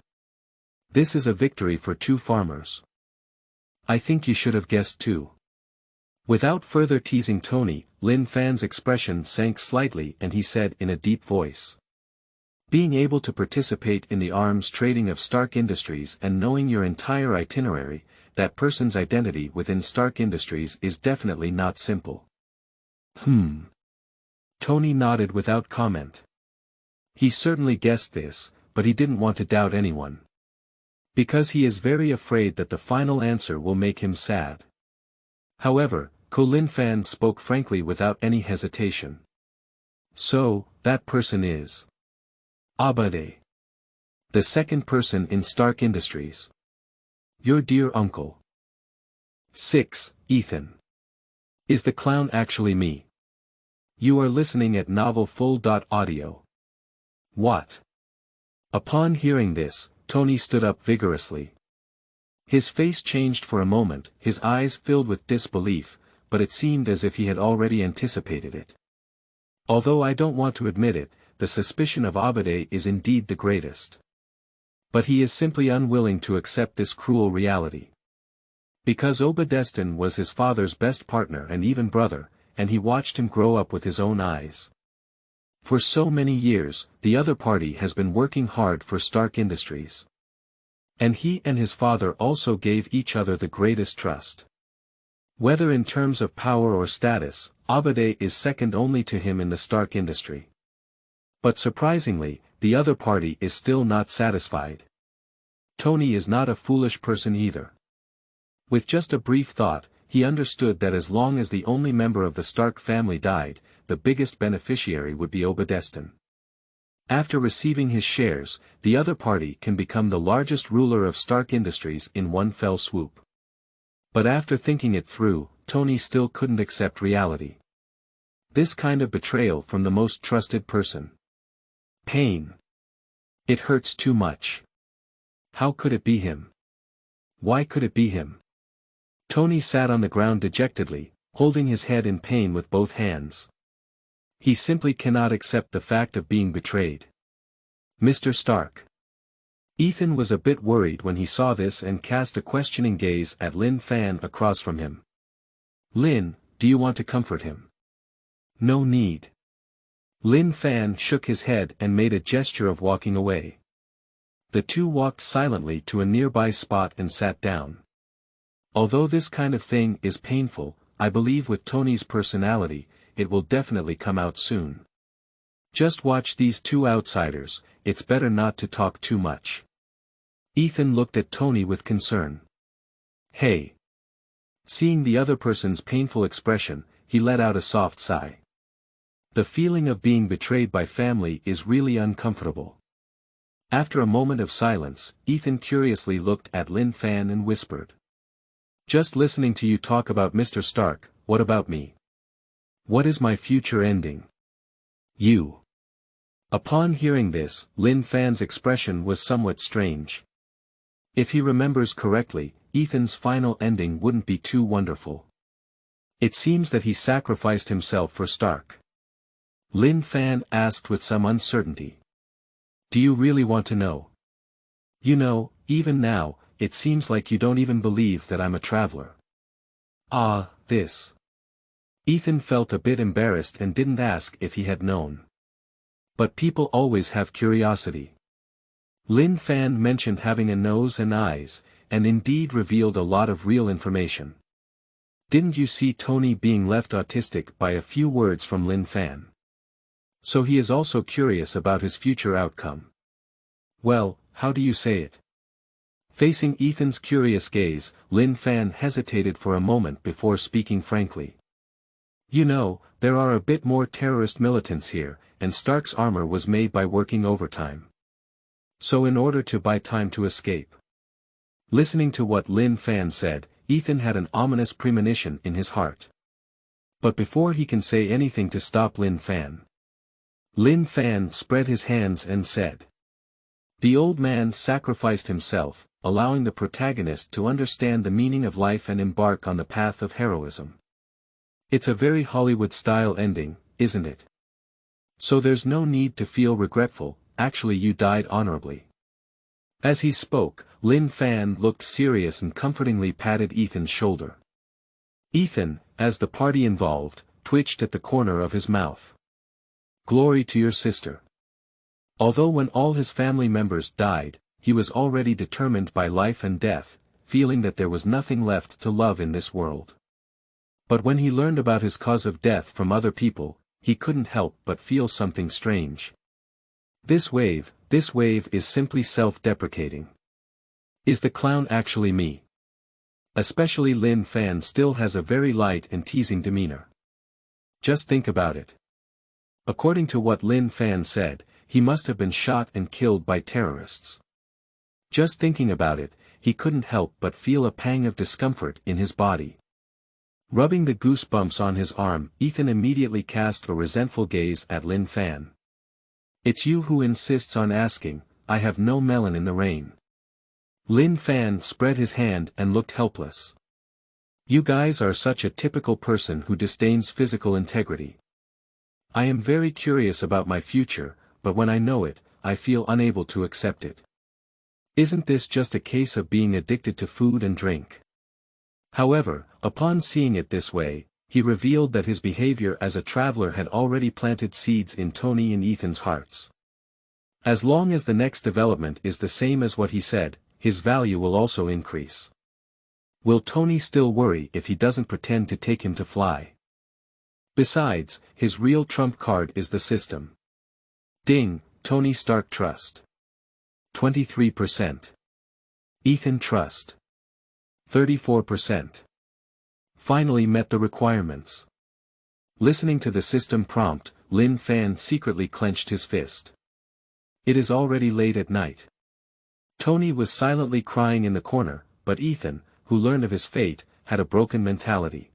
This is a victory for two farmers. I think you should have guessed too. Without further teasing Tony, Lin Fan's expression sank slightly and he said in a deep voice. Being able to participate in the arms trading of Stark Industries and knowing your entire itinerary, that person's identity within Stark Industries is definitely not simple. Tony nodded without comment. He certainly guessed this, but he didn't want to doubt anyone. Because he is very afraid that the final answer will make him sad. However, Lin Fan spoke frankly without any hesitation. So, that person is Abade. The second person in Stark Industries. Your dear uncle. 6. Ethan. Is the clown actually me? You are listening at novelfull.audio. What? Upon hearing this, Tony stood up vigorously. His face changed for a moment, his eyes filled with disbelief, but it seemed as if he had already anticipated it. Although I don't want to admit it, the suspicion of Abade is indeed the greatest. But he is simply unwilling to accept this cruel reality. Because Obadestin was his father's best partner and even brother, and he watched him grow up with his own eyes. For so many years, the other party has been working hard for Stark Industries. And he and his father also gave each other the greatest trust. Whether in terms of power or status, Abade is second only to him in the Stark industry. But surprisingly, the other party is still not satisfied. Tony is not a foolish person either. With just a brief thought, he understood that as long as the only member of the Stark family died, the biggest beneficiary would be Obadestin. After receiving his shares, the other party can become the largest ruler of Stark Industries in one fell swoop. But after thinking it through, Tony still couldn't accept reality. This kind of betrayal from the most trusted person. Pain. It hurts too much. How could it be him? Why could it be him? Tony sat on the ground dejectedly, holding his head in pain with both hands. He simply cannot accept the fact of being betrayed. Mr. Stark. Ethan was a bit worried when he saw this and cast a questioning gaze at Lin Fan across from him. Lin, do you want to comfort him? No need. Lin Fan shook his head and made a gesture of walking away. The two walked silently to a nearby spot and sat down. Although this kind of thing is painful, I believe with Tony's personality, it will definitely come out soon. Just watch these two outsiders, it's better not to talk too much. Ethan looked at Tony with concern. Hey. Seeing the other person's painful expression, he let out a soft sigh. The feeling of being betrayed by family is really uncomfortable. After a moment of silence, Ethan curiously looked at Lin Fan and whispered. Just listening to you talk about Mr. Stark, what about me? What is my future ending? You. Upon hearing this, Lin Fan's expression was somewhat strange. If he remembers correctly, Ethan's final ending wouldn't be too wonderful. It seems that he sacrificed himself for Stark. Lin Fan asked with some uncertainty. Do you really want to know? You know, even now, it seems like you don't even believe that I'm a traveler. Ah, this. Ethan felt a bit embarrassed and didn't ask if he had known. But people always have curiosity. Lin Fan mentioned having a nose and eyes, and indeed revealed a lot of real information. Didn't you see Tony being left autistic by a few words from Lin Fan? So he is also curious about his future outcome. Well, how do you say it? Facing Ethan's curious gaze, Lin Fan hesitated for a moment before speaking frankly. You know, there are a bit more terrorist militants here, and Stark's armor was made by working overtime. So in order to buy time to escape. Listening to what Lin Fan said, Ethan had an ominous premonition in his heart. But before he can say anything to stop Lin Fan spread his hands and said. The old man sacrificed himself, allowing the protagonist to understand the meaning of life and embark on the path of heroism. It's a very Hollywood-style ending, isn't it? So there's no need to feel regretful, actually you died honorably. As he spoke, Lin Fan looked serious and comfortingly patted Ethan's shoulder. Ethan, as the party involved, twitched at the corner of his mouth. Glory to your sister. Although when all his family members died, he was already determined by life and death, feeling that there was nothing left to love in this world. But when he learned about his cause of death from other people, he couldn't help but feel something strange. This wave is simply self-deprecating. Is the clown actually me? Especially Lin Fan still has a very light and teasing demeanor. Just think about it. According to what Lin Fan said, he must have been shot and killed by terrorists. Just thinking about it, he couldn't help but feel a pang of discomfort in his body. Rubbing the goosebumps on his arm, Ethan immediately cast a resentful gaze at Lin Fan. "It's you who insists on asking, I have no melon in the rain." Lin Fan spread his hand and looked helpless. "You guys are such a typical person who disdains physical integrity. I am very curious about my future, but when I know it, I feel unable to accept it. Isn't this just a case of being addicted to food and drink?" However, upon seeing it this way, he revealed that his behavior as a traveler had already planted seeds in Tony and Ethan's hearts. As long as the next development is the same as what he said, his value will also increase. Will Tony still worry if he doesn't pretend to take him to fly? Besides, his real trump card is the system. Ding, Tony Stark trust. 23%. Ethan trust. 34%. Finally met the requirements. Listening to the system prompt, Lin Fan secretly clenched his fist. It is already late at night. Tony was silently crying in the corner, but Ethan, who learned of his fate, had a broken mentality.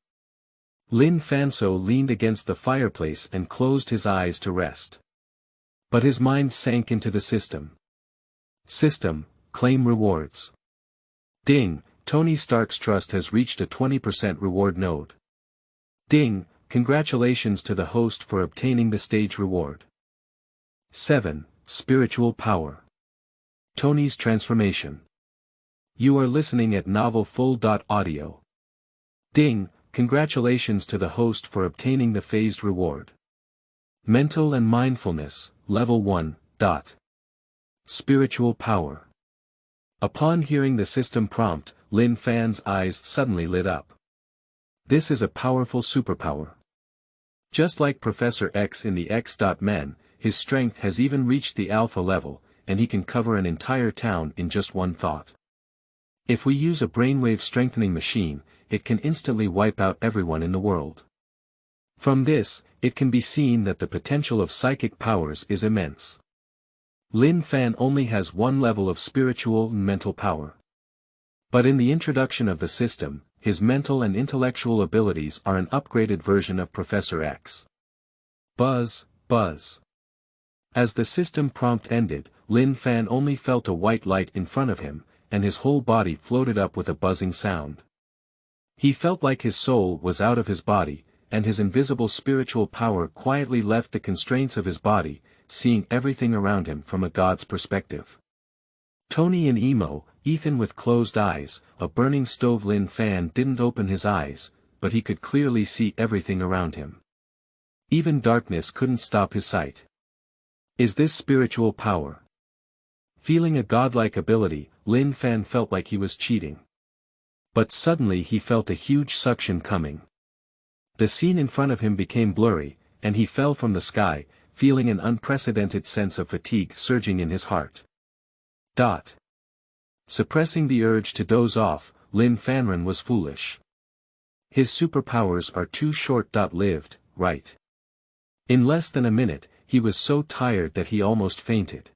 Lin Fanso leaned against the fireplace and closed his eyes to rest. But his mind sank into the system. System, claim rewards. Ding, Tony Stark's trust has reached a 20% reward node. Ding, congratulations to the host for obtaining the stage reward. 7. Spiritual power. Tony's transformation. You are listening at novelfull.audio. Ding, congratulations to the host for obtaining the phased reward. Mental and mindfulness, level 1. Spiritual power. Upon hearing the system prompt, Lin Fan's eyes suddenly lit up. This is a powerful superpower. Just like Professor X in the X-Men, his strength has even reached the alpha level, and he can cover an entire town in just one thought. If we use a brainwave strengthening machine, it can instantly wipe out everyone in the world. From this, it can be seen that the potential of psychic powers is immense. Lin Fan only has one level of spiritual and mental power. But in the introduction of the system, his mental and intellectual abilities are an upgraded version of Professor X. Buzz, buzz. As the system prompt ended, Lin Fan only felt a white light in front of him, and his whole body floated up with a buzzing sound. He felt like his soul was out of his body, and his invisible spiritual power quietly left the constraints of his body, seeing everything around him from a god's perspective. Tony and Ethan with closed eyes, a burning stove. Lin Fan didn't open his eyes, but he could clearly see everything around him. Even darkness couldn't stop his sight. Is this spiritual power? Feeling a godlike ability, Lin Fan felt like he was cheating. But suddenly he felt a huge suction coming. The scene in front of him became blurry, and he fell from the sky, feeling an unprecedented sense of fatigue surging in his heart. Suppressing the urge to doze off, Lin Fan was foolish. His superpowers are too short-lived, right? In less than a minute, he was so tired that he almost fainted.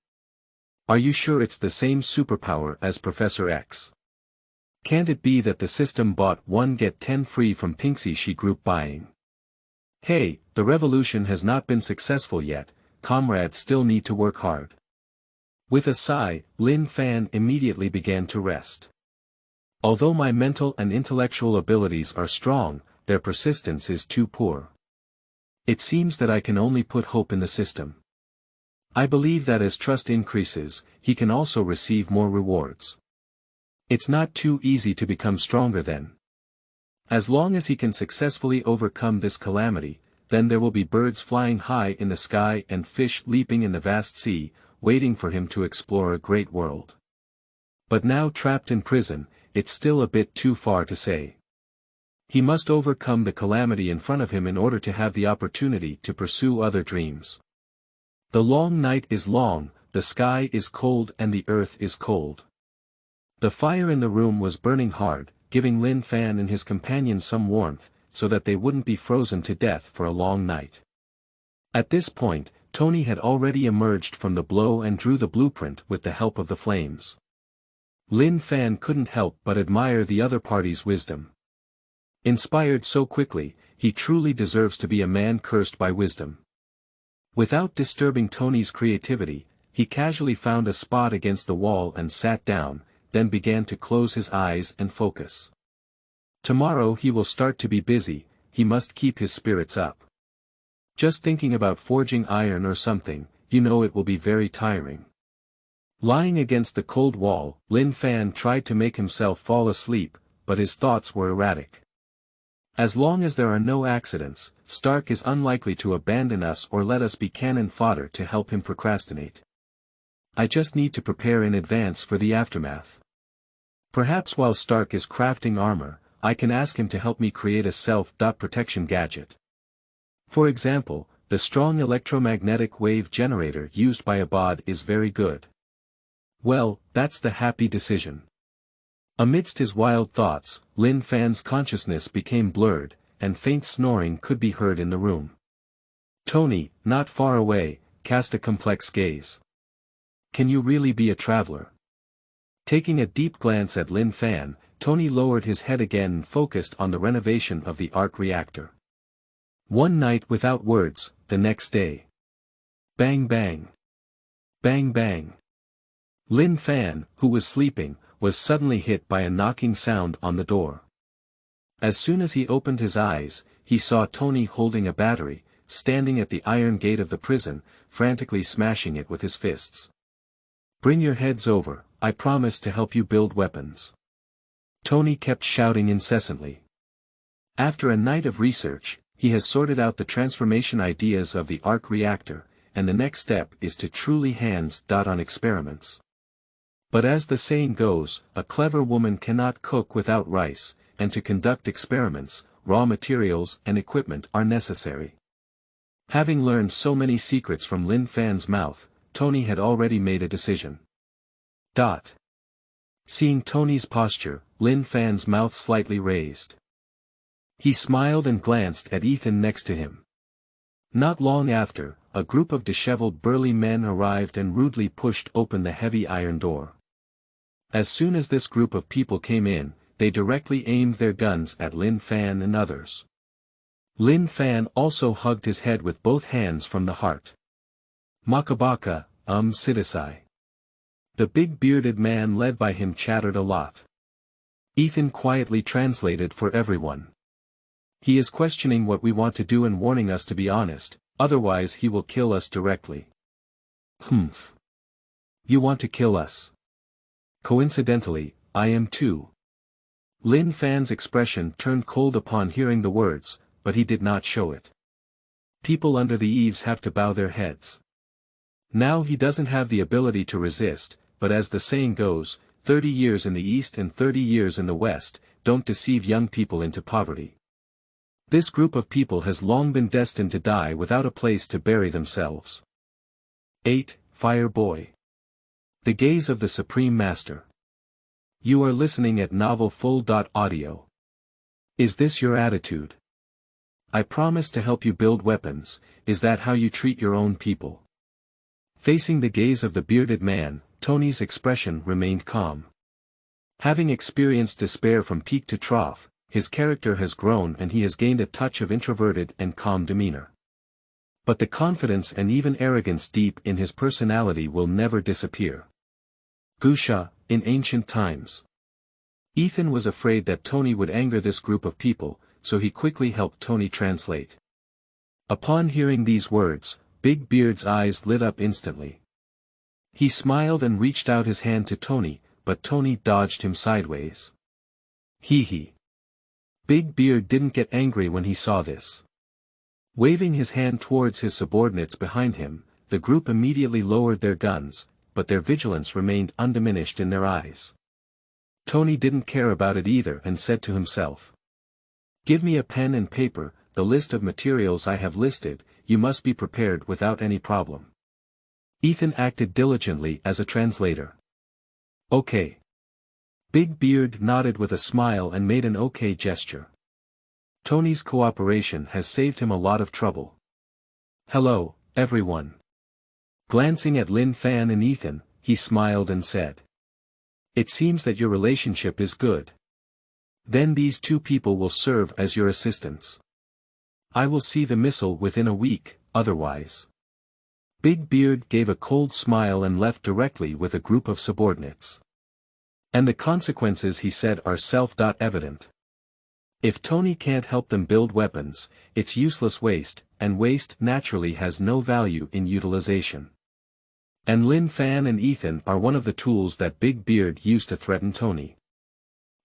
Are you sure it's the same superpower as Professor X? Can't it be that the system bought 1 get 10 free from Pinksy group buying? Hey, the revolution has not been successful yet, comrades still need to work hard. With a sigh, Lin Fan immediately began to rest. Although my mental and intellectual abilities are strong, their persistence is too poor. It seems that I can only put hope in the system. I believe that as trust increases, he can also receive more rewards. It's not too easy to become stronger then. As long as he can successfully overcome this calamity, then there will be birds flying high in the sky and fish leaping in the vast sea, waiting for him to explore a great world. But now trapped in prison, it's still a bit too far to say. He must overcome the calamity in front of him in order to have the opportunity to pursue other dreams. The long night is long, the sky is cold and the earth is cold. The fire in the room was burning hard, giving Lin Fan and his companion some warmth, so that they wouldn't be frozen to death for a long night. At this point, Tony had already emerged from the blow and drew the blueprint with the help of the flames. Lin Fan couldn't help but admire the other party's wisdom. Inspired so quickly, he truly deserves to be a man cursed by wisdom. Without disturbing Tony's creativity, he casually found a spot against the wall and sat down, then began to close his eyes and focus. Tomorrow he will start to be busy, he must keep his spirits up. Just thinking about forging iron or something, you know it will be very tiring. Lying against the cold wall, Lin Fan tried to make himself fall asleep, but his thoughts were erratic. As long as there are no accidents, Stark is unlikely to abandon us or let us be cannon fodder to help him procrastinate. I just need to prepare in advance for the aftermath. Perhaps while Stark is crafting armor, I can ask him to help me create a self-protection gadget. For example, the strong electromagnetic wave generator used by Abad is very good. Well, that's the happy decision. Amidst his wild thoughts, Lin Fan's consciousness became blurred, and faint snoring could be heard in the room. Tony, not far away, cast a complex gaze. Can you really be a traveler? Taking a deep glance at Lin Fan, Tony lowered his head again and focused on the renovation of the arc reactor. One night without words, the next day. Bang bang. Bang bang. Lin Fan, who was sleeping, was suddenly hit by a knocking sound on the door. As soon as he opened his eyes, he saw Tony holding a battery, standing at the iron gate of the prison, frantically smashing it with his fists. Bring your heads over, I promise to help you build weapons. Tony kept shouting incessantly. After a night of research, he has sorted out the transformation ideas of the arc reactor, and the next step is to truly hands-on experiments. But as the saying goes, a clever woman cannot cook without rice, and to conduct experiments, raw materials and equipment are necessary. Having learned so many secrets from Lin Fan's mouth, Tony had already made a decision. Seeing Tony's posture, Lin Fan's mouth slightly raised. He smiled and glanced at Ethan next to him. Not long after, a group of disheveled burly men arrived and rudely pushed open the heavy iron door. As soon as this group of people came in, they directly aimed their guns at Lin Fan and others. Lin Fan also hugged his head with both hands from the heart. Makabaka, Sidasai. The big bearded man led by him chattered a lot. Ethan quietly translated for everyone. He is questioning what we want to do and warning us to be honest, otherwise he will kill us directly. Humph. You want to kill us? Coincidentally, I am too. Lin Fan's expression turned cold upon hearing the words, but he did not show it. People under the eaves have to bow their heads. Now he doesn't have the ability to resist, but as the saying goes, 30 years in the East and 30 years in the West, don't deceive young people into poverty. This group of people has long been destined to die without a place to bury themselves. 8. Fire Boy. The Gaze of the Supreme Master. You are listening at novelfull.audio. Is this your attitude? I promise to help you build weapons, is that how you treat your own people? Facing the gaze of the bearded man, Tony's expression remained calm. Having experienced despair from peak to trough, his character has grown and he has gained a touch of introverted and calm demeanor. But the confidence and even arrogance deep in his personality will never disappear. Gusha, in ancient times. Ethan was afraid that Tony would anger this group of people, so he quickly helped Tony translate. Upon hearing these words, Big Beard's eyes lit up instantly. He smiled and reached out his hand to Tony, but Tony dodged him sideways. Hee. Big Beard didn't get angry when he saw this. Waving his hand towards his subordinates behind him, the group immediately lowered their guns, but their vigilance remained undiminished in their eyes. Tony didn't care about it either and said to himself. Give me a pen and paper, the list of materials I have listed, you must be prepared without any problem. Ethan acted diligently as a translator. Okay. Big Beard nodded with a smile and made an okay gesture. Tony's cooperation has saved him a lot of trouble. Hello, everyone. Glancing at Lin Fan and Ethan, he smiled and said. It seems that your relationship is good. Then these two people will serve as your assistants. I will see the missile within a week, otherwise. Big Beard gave a cold smile and left directly with a group of subordinates. And the consequences, he said, are self-evident. If Tony can't help them build weapons, it's useless waste, and waste naturally has no value in utilization. And Lin Fan and Ethan are one of the tools that Big Beard used to threaten Tony.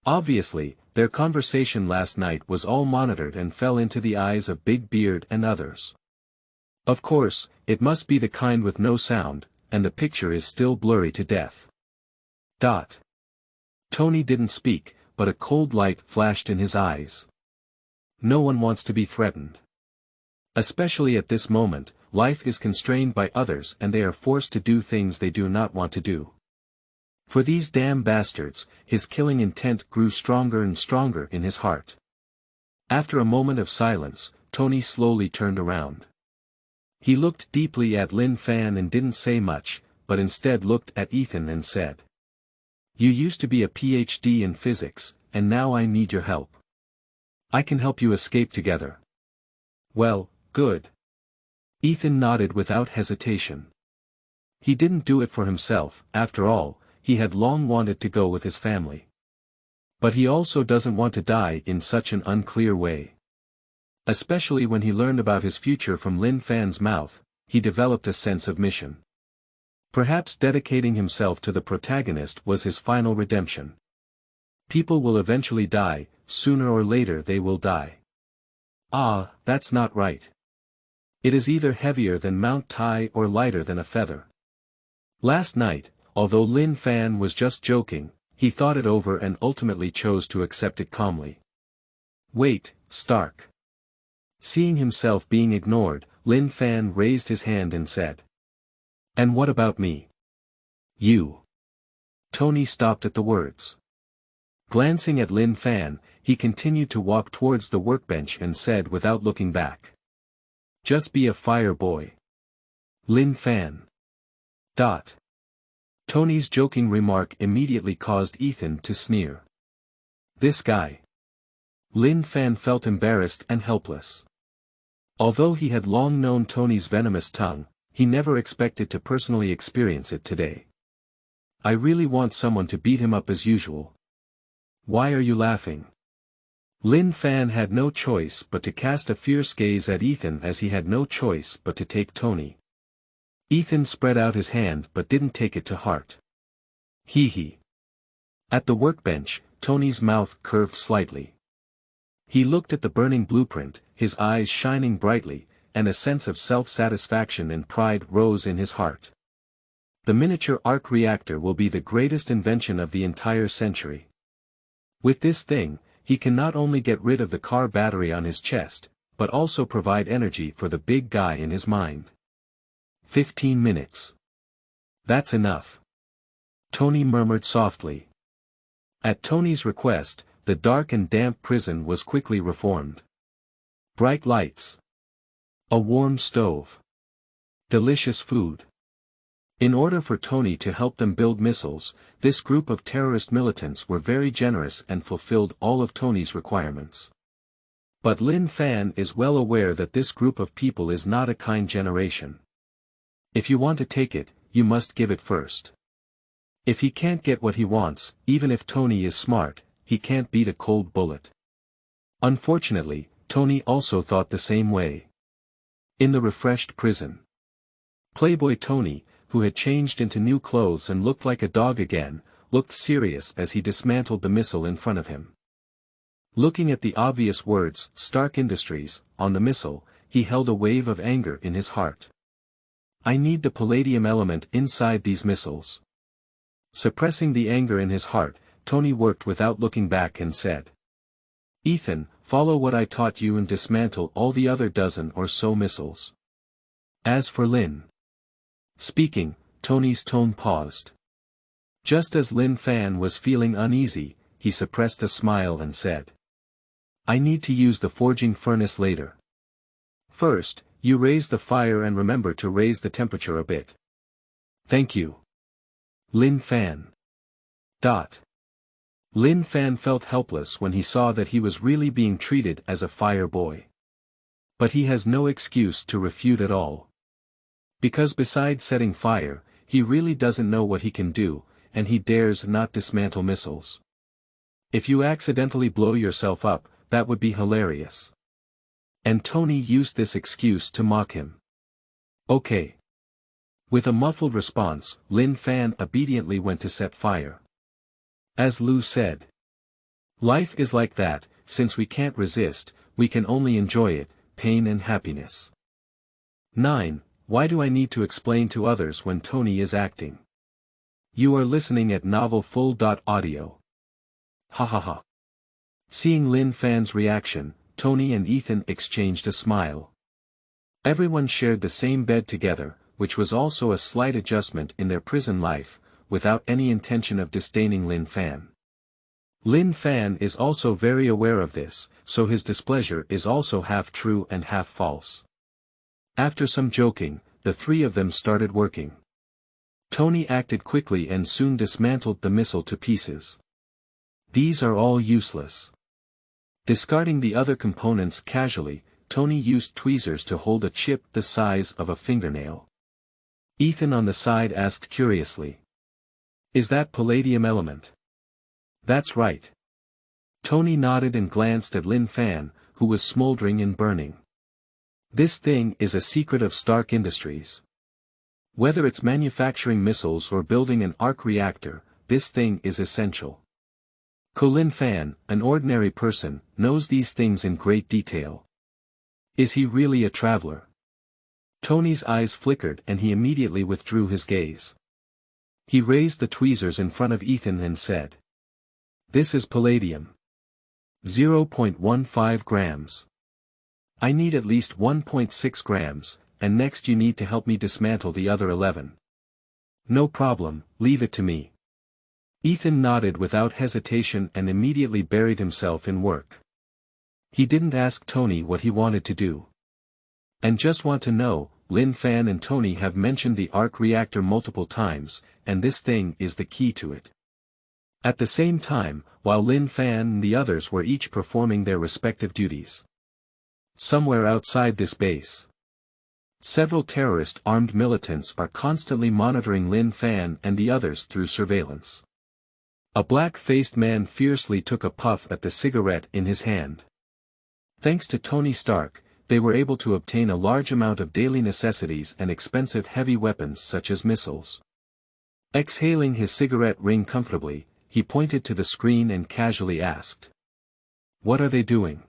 Obviously, their conversation last night was all monitored and fell into the eyes of Big Beard and others. Of course, it must be the kind with no sound, and the picture is still blurry to death. Tony didn't speak, but a cold light flashed in his eyes. No one wants to be threatened. Especially at this moment, life is constrained by others and they are forced to do things they do not want to do. For these damn bastards, his killing intent grew stronger and stronger in his heart. After a moment of silence, Tony slowly turned around. He looked deeply at Lin Fan and didn't say much, but instead looked at Ethan and said. You used to be a PhD in physics, and now I need your help. I can help you escape together. Well, good. Ethan nodded without hesitation. He didn't do it for himself, after all, he had long wanted to go with his family. But he also doesn't want to die in such an unclear way. Especially when he learned about his future from Lin Fan's mouth, he developed a sense of mission. Perhaps dedicating himself to the protagonist was his final redemption. People will eventually die, sooner or later they will die. Ah, that's not right. It is either heavier than Mount Tai or lighter than a feather. Last night, although Lin Fan was just joking, he thought it over and ultimately chose to accept it calmly. Wait, Stark. Seeing himself being ignored, Lin Fan raised his hand and said. And what about me? You. Tony stopped at the words. Glancing at Lin Fan, he continued to walk towards the workbench and said without looking back. Just be a fire boy. Lin Fan. Tony's joking remark immediately caused Ethan to sneer. This guy. Lin Fan felt embarrassed and helpless. Although he had long known Tony's venomous tongue, he never expected to personally experience it today. I really want someone to beat him up as usual. Why are you laughing? Lin Fan had no choice but to cast a fierce gaze at Ethan as he had no choice but to take Tony. Ethan spread out his hand but didn't take it to heart. Hee. At the workbench, Tony's mouth curved slightly. He looked at the burning blueprint, his eyes shining brightly, and a sense of self-satisfaction and pride rose in his heart. The miniature arc reactor will be the greatest invention of the entire century. With this thing, he can not only get rid of the car battery on his chest, but also provide energy for the big guy in his mind. 15 minutes. That's enough. Tony murmured softly. At Tony's request, the dark and damp prison was quickly reformed. Bright lights. A warm stove. Delicious food. In order for Tony to help them build missiles, this group of terrorist militants were very generous and fulfilled all of Tony's requirements. But Lin Fan is well aware that this group of people is not a kind generation. If you want to take it, you must give it first. If he can't get what he wants, even if Tony is smart, he can't beat a cold bullet. Unfortunately, Tony also thought the same way. In the refreshed prison. Playboy Tony, who had changed into new clothes and looked like a dog again, looked serious as he dismantled the missile in front of him. Looking at the obvious words, Stark Industries, on the missile, he held a wave of anger in his heart. I need the palladium element inside these missiles. Suppressing the anger in his heart, Tony worked without looking back and said. Ethan, follow what I taught you and dismantle all the other dozen or so missiles. As for Lin. Speaking, Tony's tone paused. Just as Lin Fan was feeling uneasy, he suppressed a smile and said, "I need to use the forging furnace later. First, you raise the fire and remember to raise the temperature a bit." "Thank you, Lin Fan." Lin Fan felt helpless when he saw that he was really being treated as a fire boy. But he has no excuse to refute at all. Because besides setting fire, he really doesn't know what he can do, and he dares not dismantle missiles. If you accidentally blow yourself up, that would be hilarious. And Tony used this excuse to mock him. "Okay." With a muffled response, Lin Fan obediently went to set fire. As Lu said, "Life is like that, since we can't resist, we can only enjoy it, pain and happiness." 9. Why do I need to explain to others when Tony is acting? You are listening at novelfull.audio. Ha ha ha. Seeing Lin Fan's reaction, Tony and Ethan exchanged a smile. Everyone shared the same bed together, which was also a slight adjustment in their prison life, without any intention of disdaining Lin Fan. Lin Fan is also very aware of this, so his displeasure is also half true and half false. After some joking, the three of them started working. Tony acted quickly and soon dismantled the missile to pieces. These are all useless. Discarding the other components casually, Tony used tweezers to hold a chip the size of a fingernail. Ethan on the side asked curiously, "Is that palladium element?" "That's right." Tony nodded and glanced at Lin Fan, who was smoldering and burning. "This thing is a secret of Stark Industries. Whether it's manufacturing missiles or building an arc reactor, this thing is essential." Lin Fan, an ordinary person, knows these things in great detail. Is he really a traveler? Tony's eyes flickered and he immediately withdrew his gaze. He raised the tweezers in front of Ethan and said, "This is palladium. 0.15 grams. I need at least 1.6 grams, and next you need to help me dismantle the other 11. "No problem, leave it to me." Ethan nodded without hesitation and immediately buried himself in work. He didn't ask Tony what he wanted to do. And just want to know, Lin Fan and Tony have mentioned the arc reactor multiple times, and this thing is the key to it. At the same time, while Lin Fan and the others were each performing their respective duties. Somewhere outside this base, several terrorist armed militants are constantly monitoring Lin Fan and the others through surveillance. A black-faced man fiercely took a puff at the cigarette in his hand. Thanks to Tony Stark, they were able to obtain a large amount of daily necessities and expensive heavy weapons such as missiles. Exhaling his cigarette ring comfortably, he pointed to the screen and casually asked, "What are they doing?"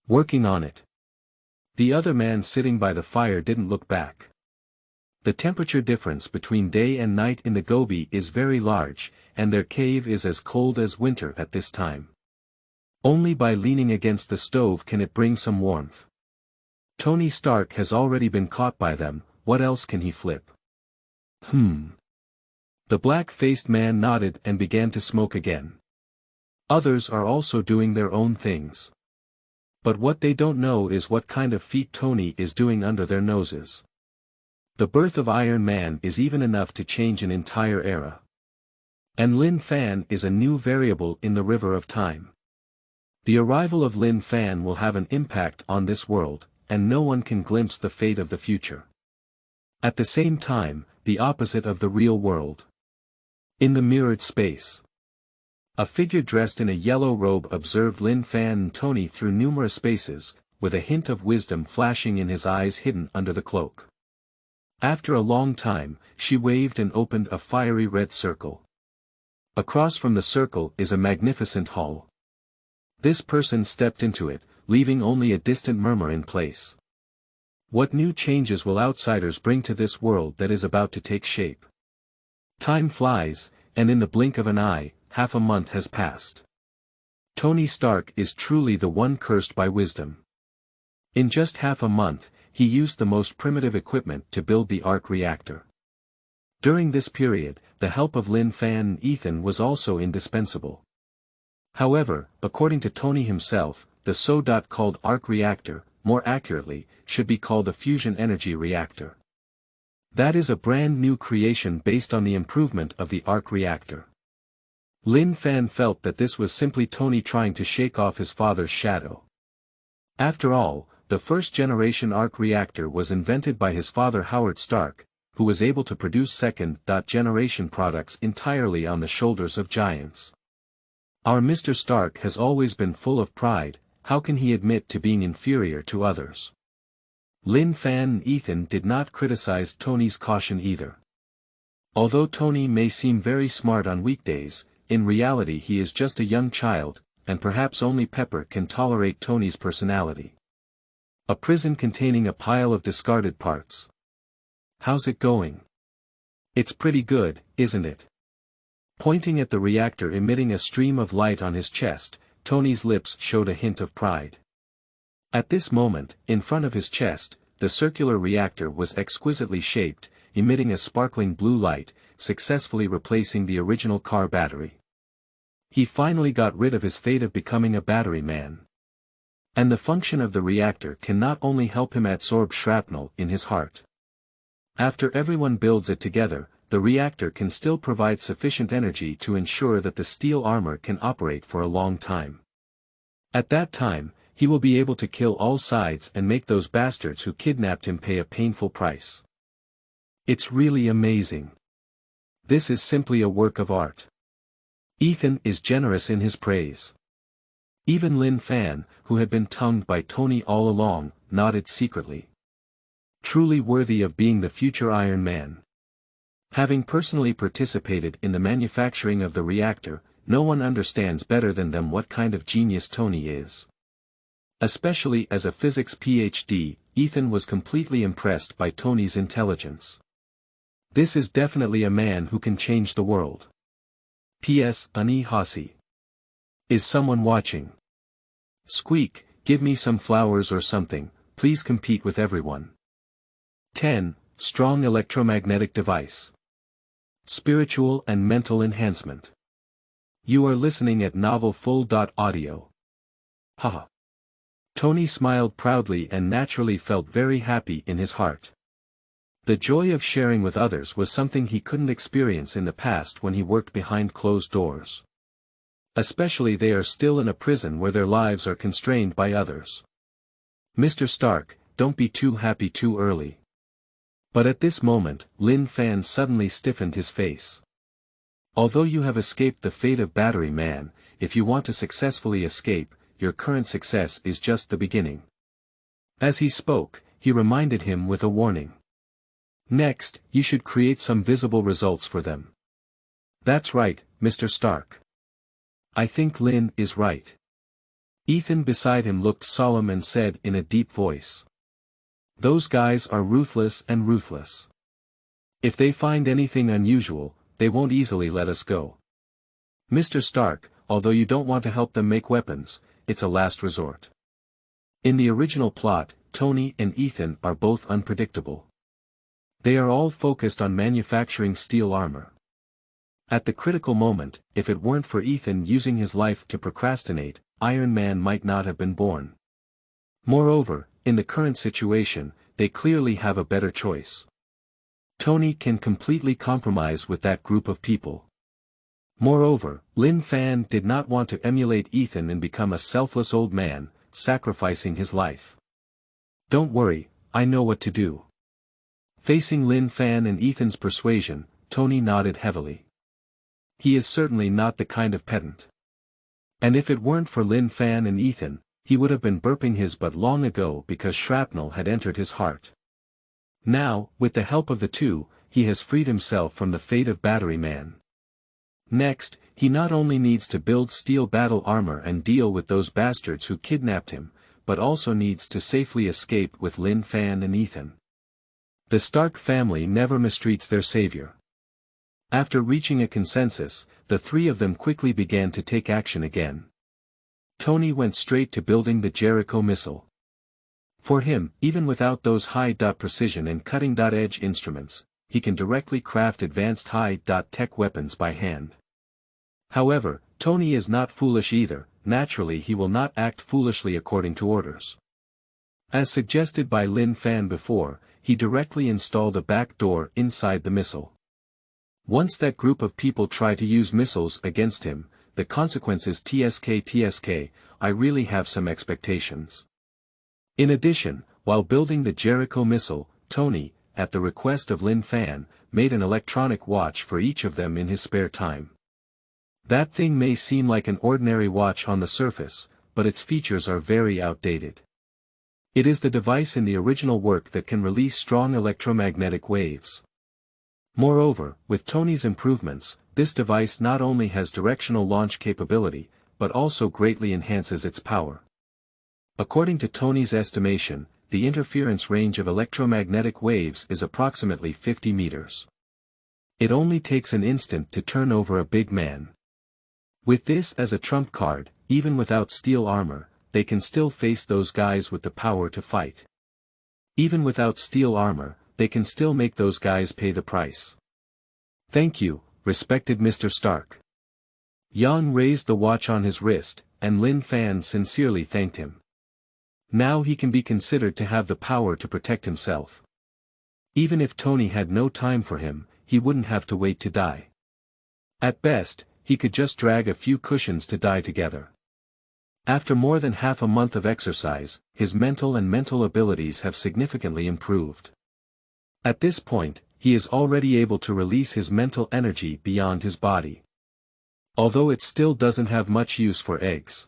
"Working on it." The other man sitting by the fire didn't look back. The temperature difference between day and night in the Gobi is very large, and their cave is as cold as winter at this time. Only by leaning against the stove can it bring some warmth. Tony Stark has already been caught by them, what else can he flip? The black-faced man nodded and began to smoke again. Others are also doing their own things. But what they don't know is what kind of feat Tony is doing under their noses. The birth of Iron Man is even enough to change an entire era. And Lin Fan is a new variable in the river of time. The arrival of Lin Fan will have an impact on this world, and no one can glimpse the fate of the future. At the same time, the opposite of the real world. In the mirrored space, a figure dressed in a yellow robe observed Lin Fan and Tony through numerous spaces, with a hint of wisdom flashing in his eyes hidden under the cloak. After a long time, she waved and opened a fiery red circle. Across from the circle is a magnificent hall. This person stepped into it, leaving only a distant murmur in place. What new changes will outsiders bring to this world that is about to take shape? Time flies, and in the blink of an eye, half a month has passed. Tony Stark is truly the one cursed by wisdom. In just half a month, he used the most primitive equipment to build the arc reactor. During this period, the help of Lin Fan and Ethan was also indispensable. However, according to Tony himself, the so-called arc reactor, more accurately, should be called a fusion energy reactor. That is a brand new creation based on the improvement of the arc reactor. Lin Fan felt that this was simply Tony trying to shake off his father's shadow. After all, the first-generation arc reactor was invented by his father Howard Stark, who was able to produce second-generation products entirely on the shoulders of giants. Our Mr. Stark has always been full of pride, how can he admit to being inferior to others? Lin Fan and Ethan did not criticize Tony's caution either. Although Tony may seem very smart on weekdays, in reality he is just a young child, and perhaps only Pepper can tolerate Tony's personality. A prison containing a pile of discarded parts. How's it going? It's pretty good, isn't it? Pointing at the reactor emitting a stream of light on his chest, Tony's lips showed a hint of pride. At this moment, in front of his chest, the circular reactor was exquisitely shaped, emitting a sparkling blue light, successfully replacing the original car battery. He finally got rid of his fate of becoming a battery man. And the function of the reactor can not only help him absorb shrapnel in his heart. After everyone builds it together, the reactor can still provide sufficient energy to ensure that the steel armor can operate for a long time. At that time, he will be able to kill all sides and make those bastards who kidnapped him pay a painful price. It's really amazing. This is simply a work of art. Ethan is generous in his praise. Even Lin Fan, who had been tongued by Tony all along, nodded secretly. Truly worthy of being the future Iron Man. Having personally participated in the manufacturing of the reactor, no one understands better than them what kind of genius Tony is. Especially as a physics PhD, Ethan was completely impressed by Tony's intelligence. This is definitely a man who can change the world. P.S. Ani Hasi. Is someone watching? Squeak, give me some flowers or something, please compete with everyone. 10. Strong electromagnetic device. Spiritual and mental enhancement. You are listening at novelfull.audio. Haha. Tony smiled proudly and naturally felt very happy in his heart. The joy of sharing with others was something he couldn't experience in the past when he worked behind closed doors. Especially they are still in a prison where their lives are constrained by others. Mr. Stark, don't be too happy too early. But at this moment, Lin Fan suddenly stiffened his face. Although you have escaped the fate of Battery Man, if you want to successfully escape, your current success is just the beginning. As he spoke, he reminded him with a warning. Next, you should create some visible results for them. That's right, Mr. Stark. I think Lin is right. Ethan beside him looked solemn and said in a deep voice. Those guys are ruthless and ruthless. If they find anything unusual, they won't easily let us go. Mr. Stark, although you don't want to help them make weapons, it's a last resort. In the original plot, Tony and Ethan are both unpredictable. They are all focused on manufacturing steel armor. At the critical moment, if it weren't for Ethan using his life to procrastinate, Iron Man might not have been born. Moreover, in the current situation, they clearly have a better choice. Tony can completely compromise with that group of people. Moreover, Lin Fan did not want to emulate Ethan and become a selfless old man, sacrificing his life. Don't worry, I know what to do. Facing Lin Fan and Ethan's persuasion, Tony nodded heavily. He is certainly not the kind of pedant. And if it weren't for Lin Fan and Ethan, he would have been burping his butt long ago because shrapnel had entered his heart. Now, with the help of the two, he has freed himself from the fate of Battery Man. Next, he not only needs to build steel battle armor and deal with those bastards who kidnapped him, but also needs to safely escape with Lin Fan and Ethan. The Stark family never mistreats their savior. After reaching a consensus, the three of them quickly began to take action again. Tony went straight to building the Jericho missile. For him, even without those high-precision and cutting-edge instruments, he can directly craft advanced high-tech weapons by hand. However, Tony is not foolish either. Naturally he will not act foolishly according to orders. As suggested by Lin Fan before, he directly installed a back door inside the missile. Once that group of people try to use missiles against him, the consequences TSK, I really have some expectations. In addition, while building the Jericho missile, Tony, at the request of Lin Fan, made an electronic watch for each of them in his spare time. That thing may seem like an ordinary watch on the surface, but its features are very outdated. It is the device in the original work that can release strong electromagnetic waves. Moreover, with Tony's improvements, this device not only has directional launch capability, but also greatly enhances its power. According to Tony's estimation, the interference range of electromagnetic waves is approximately 50 meters. It only takes an instant to turn over a big man. With this as a trump card, even without steel armor, they can still face those guys with the power to fight. Even without steel armor, they can still make those guys pay the price. Thank you, respected Mr. Stark. Yang raised the watch on his wrist, and Lin Fan sincerely thanked him. Now he can be considered to have the power to protect himself. Even if Tony had no time for him, he wouldn't have to wait to die. At best, he could just drag a few cushions to die together. After more than half a month of exercise, his mental abilities have significantly improved. At this point, he is already able to release his mental energy beyond his body. Although it still doesn't have much use for eggs.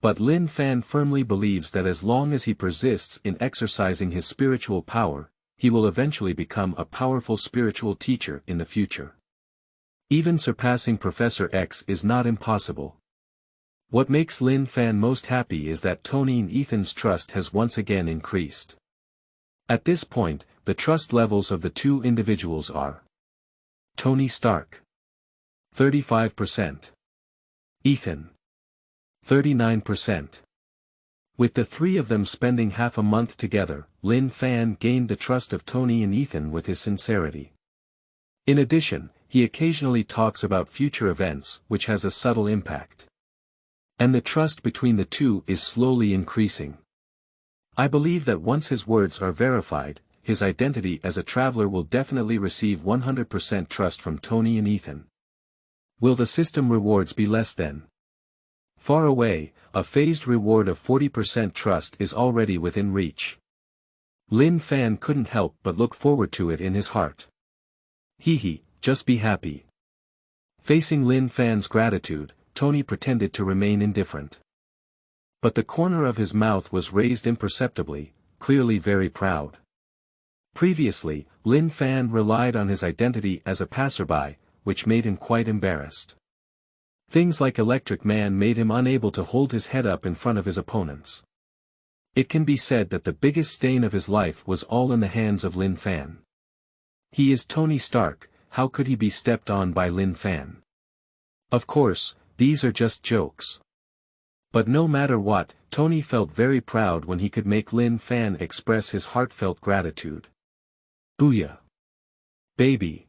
But Lin Fan firmly believes that as long as he persists in exercising his spiritual power, he will eventually become a powerful spiritual teacher in the future. Even surpassing Professor X is not impossible. What makes Lin Fan most happy is that Tony and Ethan's trust has once again increased. At this point, the trust levels of the two individuals are: Tony Stark, 35%. Ethan, 39%. With the three of them spending half a month together, Lin Fan gained the trust of Tony and Ethan with his sincerity. In addition, he occasionally talks about future events, which has a subtle impact. And the trust between the two is slowly increasing. I believe that once his words are verified, his identity as a traveler will definitely receive 100% trust from Tony and Ethan. Will the system rewards be less then? Far away, a phased reward of 40% trust is already within reach. Lin Fan couldn't help but look forward to it in his heart. Hee, just be happy. Facing Lin Fan's gratitude, Tony pretended to remain indifferent. But the corner of his mouth was raised imperceptibly, clearly very proud. Previously, Lin Fan relied on his identity as a passerby, which made him quite embarrassed. Things like Electric Man made him unable to hold his head up in front of his opponents. It can be said that the biggest stain of his life was all in the hands of Lin Fan. He is Tony Stark, how could he be stepped on by Lin Fan? Of course, these are just jokes. But no matter what, Tony felt very proud when he could make Lin Fan express his heartfelt gratitude. Booyah! Baby!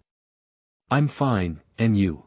I'm fine, and you?